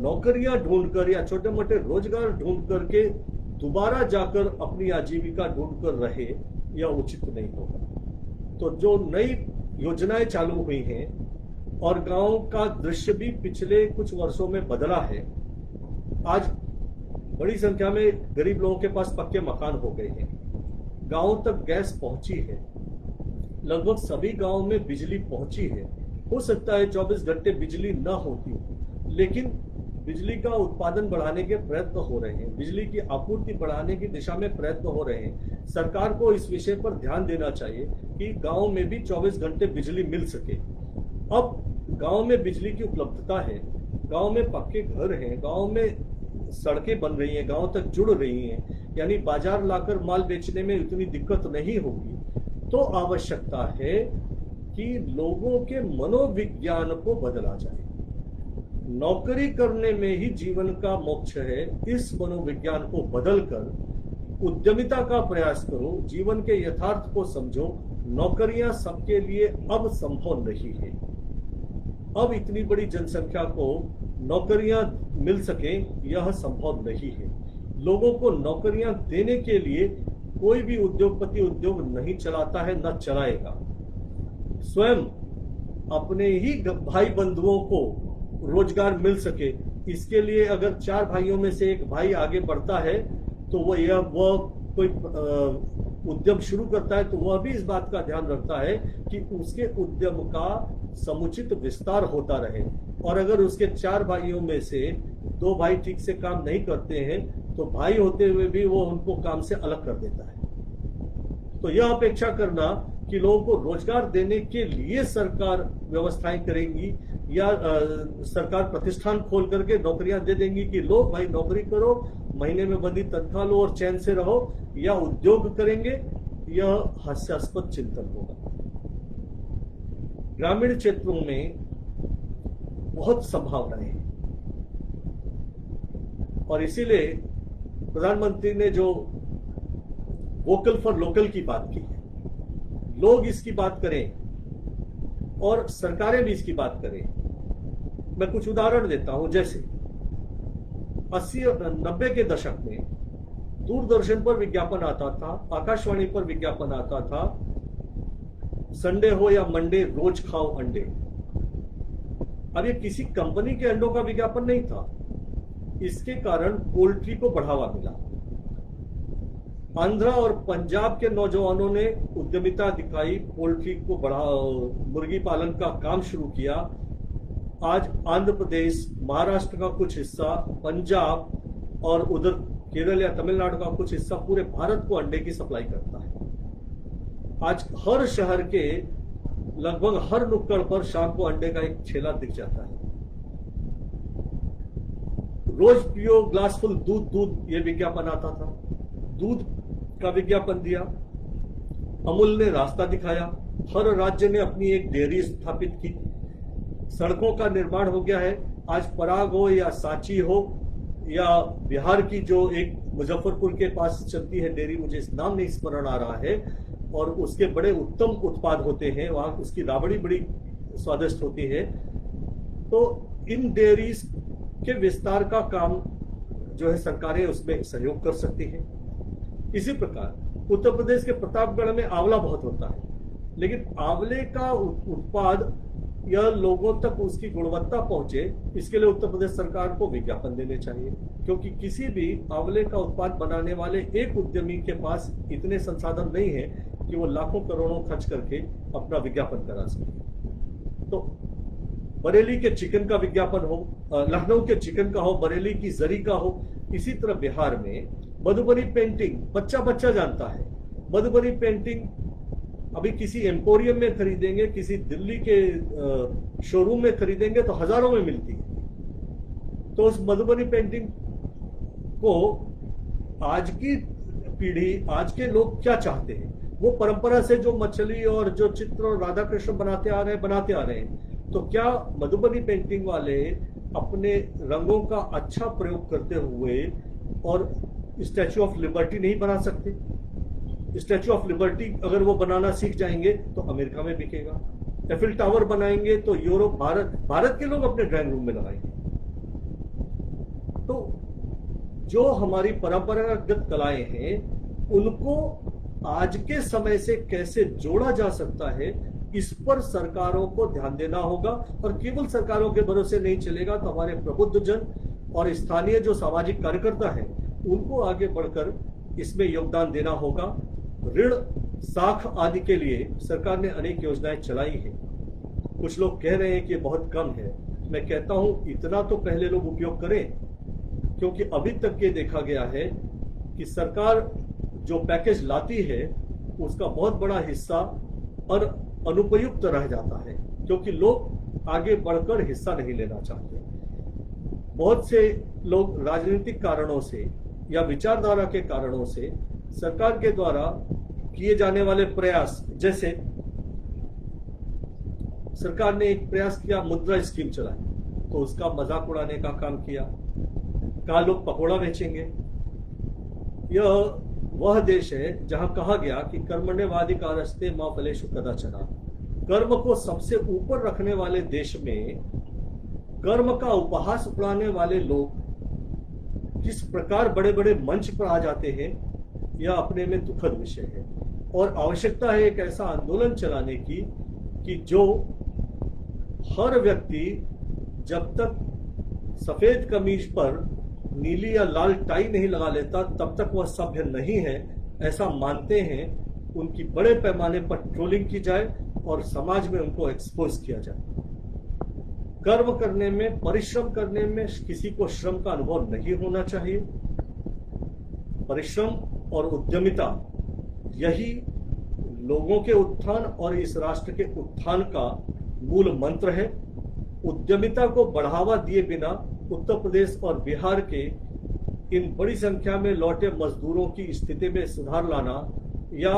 A: नौकरियां ढूंढकर या छोटे मोटे रोजगार ढूंढ करके दोबारा जाकर अपनी आजीविका ढूंढ कर रहे, यह उचित नहीं होगा। तो जो नई योजनाएं चालू हुई हैं और गांव का दृश्य भी पिछले कुछ वर्षों में बदला है। आज बड़ी संख्या में गरीब लोगों के पास पक्के मकान हो गए हैं, गांव तक गैस पहुंची है, लगभग सभी गांव में बिजली पहुंची है। हो सकता है 24 घंटे बिजली न होती हो, लेकिन बिजली का उत्पादन बढ़ाने के प्रयत्न हो रहे हैं, बिजली की आपूर्ति बढ़ाने की दिशा में प्रयत्न हो रहे हैं। सरकार को इस विषय पर ध्यान देना चाहिए कि गांव में भी 24 घंटे बिजली मिल सके। अब गांव में बिजली की उपलब्धता है, गांव में पक्के घर हैं, गांव में सड़कें बन रही हैं, गांव तक जुड़ रही हैं, यानी बाजार लाकर माल बेचने में इतनी दिक्कत नहीं होगी। तो आवश्यकता है कि लोगों के मनोविज्ञान को बदला जाए। नौकरी करने में ही जीवन का मोक्ष है, इस मनोविज्ञान को बदलकर उद्यमिता का प्रयास करो, जीवन के यथार्थ को समझो। नौकरियां सबके लिए अब संभव नहीं है। अब इतनी बड़ी जनसंख्या को नौकरियां मिल सके यह संभव नहीं है। लोगों को नौकरियां देने के लिए कोई भी उद्योगपति उद्योग नहीं चलाता है, न चलाएगा। स्वयं अपने ही भाई बंधुओं को रोजगार मिल सके, इसके लिए अगर 4 भाइयों में से एक भाई आगे बढ़ता है तो वह कोई उद्यम शुरू करता है तो वह भी इस बात का ध्यान रखता है कि उसके उद्यम का समुचित विस्तार होता रहे। और अगर उसके 4 भाइयों में से 2 भाई ठीक से काम नहीं करते हैं तो भाई होते हुए भी वो उनको काम से अलग कर देता है। तो यह अपेक्षा करना कि लोगों को रोजगार देने के लिए सरकार व्यवस्थाएं करेंगी या सरकार प्रतिष्ठान खोल करके नौकरियां दे देंगी कि लो भाई नौकरी करो, महीने में बंदी तनख्वाह लो और चैन से रहो, या उद्योग करेंगे, यह हास्यास्पद चिंतन होगा। ग्रामीण क्षेत्रों में बहुत संभावनाएं हैं और इसीलिए प्रधानमंत्री ने जो वोकल फॉर लोकल की बात की है, लोग इसकी बात करें और सरकारें भी इसकी बात करें। मैं कुछ उदाहरण देता हूं, जैसे 80 और 90 के दशक में दूरदर्शन पर विज्ञापन आता था, आकाशवाणी पर विज्ञापन आता था, संडे हो या मंडे रोज खाओ अंडे। अब ये किसी कंपनी के अंडों का विज्ञापन नहीं था, इसके कारण पोल्ट्री को बढ़ावा मिला। आंध्रा और पंजाब के नौजवानों ने उद्यमिता दिखाई, पोल्ट्री को मुर्गी पालन का काम शुरू किया आज आंध्र प्रदेश, महाराष्ट्र का कुछ हिस्सा, पंजाब और उधर केरल या तमिलनाडु का कुछ हिस्सा पूरे भारत को अंडे की सप्लाई करता है। आज हर शहर के लगभग हर नुक्कड़ पर शाम को अंडे का एक ठेला दिख जाता है। रोज पियो ग्लास फुल दूध दूध, ये विज्ञापन आता था। दूध का विज्ञापन दिया, अमूल ने रास्ता दिखाया, हर राज्य ने अपनी एक डेयरी स्थापित की, सड़कों का निर्माण हो गया है। आज पराग हो या सांची हो या बिहार की जो एक मुजफ्फरपुर के पास चलती है डेयरी, मुझे इस नाम नहीं स्मरण आ रहा है, और उसके बड़े उत्तम उत्पाद होते हैं, वहां उसकी राबड़ी बड़ी स्वादिष्ट होती है। तो इन डेयरीज के विस्तार का काम जो है सरकारें उसमें सहयोग कर सकती हैं। इसी प्रकार उत्तर प्रदेश के प्रतापगढ़ में आंवला बहुत होता है, लेकिन आंवले का उत्पाद या लोगों तक उसकी गुणवत्ता पहुंचे, इसके लिए उत्तर प्रदेश सरकार को विज्ञापन देने चाहिए, क्योंकि किसी भी आंवले का उत्पाद बनाने वाले एक उद्यमी के पास इतने संसाधन नहीं है कि वो लाखों करोड़ों खर्च करके अपना विज्ञापन करा सके। तो बरेली के चिकन का विज्ञापन हो, लखनऊ के चिकन का हो, बरेली की जरी का हो। इसी तरह बिहार में मधुबनी पेंटिंग बच्चा बच्चा जानता है। मधुबनी पेंटिंग अभी किसी एम्पोरियम में खरीदेंगे, किसी दिल्ली के शोरूम में खरीदेंगे तो हजारों में मिलती है। तो उस मधुबनी पेंटिंग को आज की पीढ़ी, आज के लोग क्या चाहते हैं? वो परंपरा से जो मछली और जो चित्र और राधा कृष्ण बनाते आ रहे हैं। तो क्या मधुबनी पेंटिंग वाले अपने रंगों का अच्छा प्रयोग करते हुए और स्टैच्यू ऑफ लिबर्टी नहीं बना सकते? स्टैच्यू ऑफ लिबर्टी अगर वो बनाना सीख जाएंगे तो अमेरिका में बिकेगा। एफिल टावर बनाएंगे तो यूरोप, भारत के लोग अपने ड्राइंग रूम में लगाएंगे। तो जो हमारी परंपरागत कलाएं हैं, उनको आज के समय से कैसे जोड़ा जा सकता है, इस पर सरकारों को ध्यान देना होगा। और केवल सरकारों के भरोसे नहीं चलेगा, तो हमारे प्रबुद्ध जन और स्थानीय जो सामाजिक कार्यकर्ता हैं, उनको आगे बढ़कर इसमें योगदान देना होगा। ऋण, साख आदि के लिए सरकार ने अनेक योजनाएं चलाई हैं। कुछ लोग कह रहे हैं कि बहुत कम है। मैं कहता हूं इतना तो पहले लोग उपयोग करें, क्योंकि अभी तक ये देखा गया है कि सरकार जो पैकेज लाती है उसका बहुत बड़ा हिस्सा और अनुपयुक्त रह जाता है, क्योंकि लोग आगे बढ़कर हिस्सा नहीं लेना चाहते। बहुत से लोग राजनीतिक कारणों से या विचारधारा के कारणों से सरकार के द्वारा किए जाने वाले प्रयास, जैसे सरकार ने एक प्रयास किया, मुद्रा स्कीम चलाई, तो उसका मजाक उड़ाने का काम किया। कहा लोग पकोड़ा बेचेंगे। यह वह देश है जहां कहा गया कि कर्मण्येवाधिकारस्ते मा फलेषु कदाचन। कर्म को सबसे ऊपर रखने वाले देश में कर्म का उपहास उड़ाने वाले लोग किस प्रकार बड़े बड़े मंच पर आ जाते हैं, यह अपने में दुखद विषय है। और आवश्यकता है एक ऐसा आंदोलन चलाने की कि जो हर व्यक्ति जब तक सफेद कमीज पर नीली या लाल टाई नहीं लगा लेता तब तक वह सभ्य नहीं है, ऐसा मानते हैं, उनकी बड़े पैमाने पर ट्रोलिंग की जाए और समाज में उनको एक्सपोज किया जाए। कर्म करने में, परिश्रम करने में किसी को श्रम का अनुभव नहीं होना चाहिए। परिश्रम और उद्यमिता, यही लोगों के उत्थान और इस राष्ट्र के उत्थान का मूल मंत्र है। उद्यमिता को बढ़ावा दिए बिना उत्तर प्रदेश और बिहार के इन बड़ी संख्या में लौटे मजदूरों की स्थिति में सुधार लाना या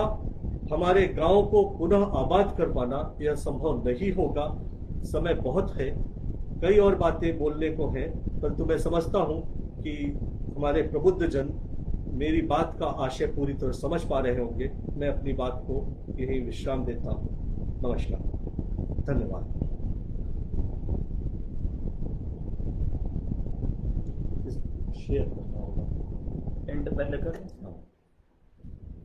A: हमारे गांव को पुनः आबाद कर पाना, यह संभव नहीं होगा। समय बहुत है, कई और बातें बोलने को हैं, परंतु मैं समझता हूं कि हमारे प्रबुद्ध जन मेरी बात का आशय पूरी तरह समझ पा रहे होंगे। मैं अपनी बात को यही विश्राम देता हूं। नमस्कार, धन्यवाद। शेयर करना होगा, एंड पहले करें।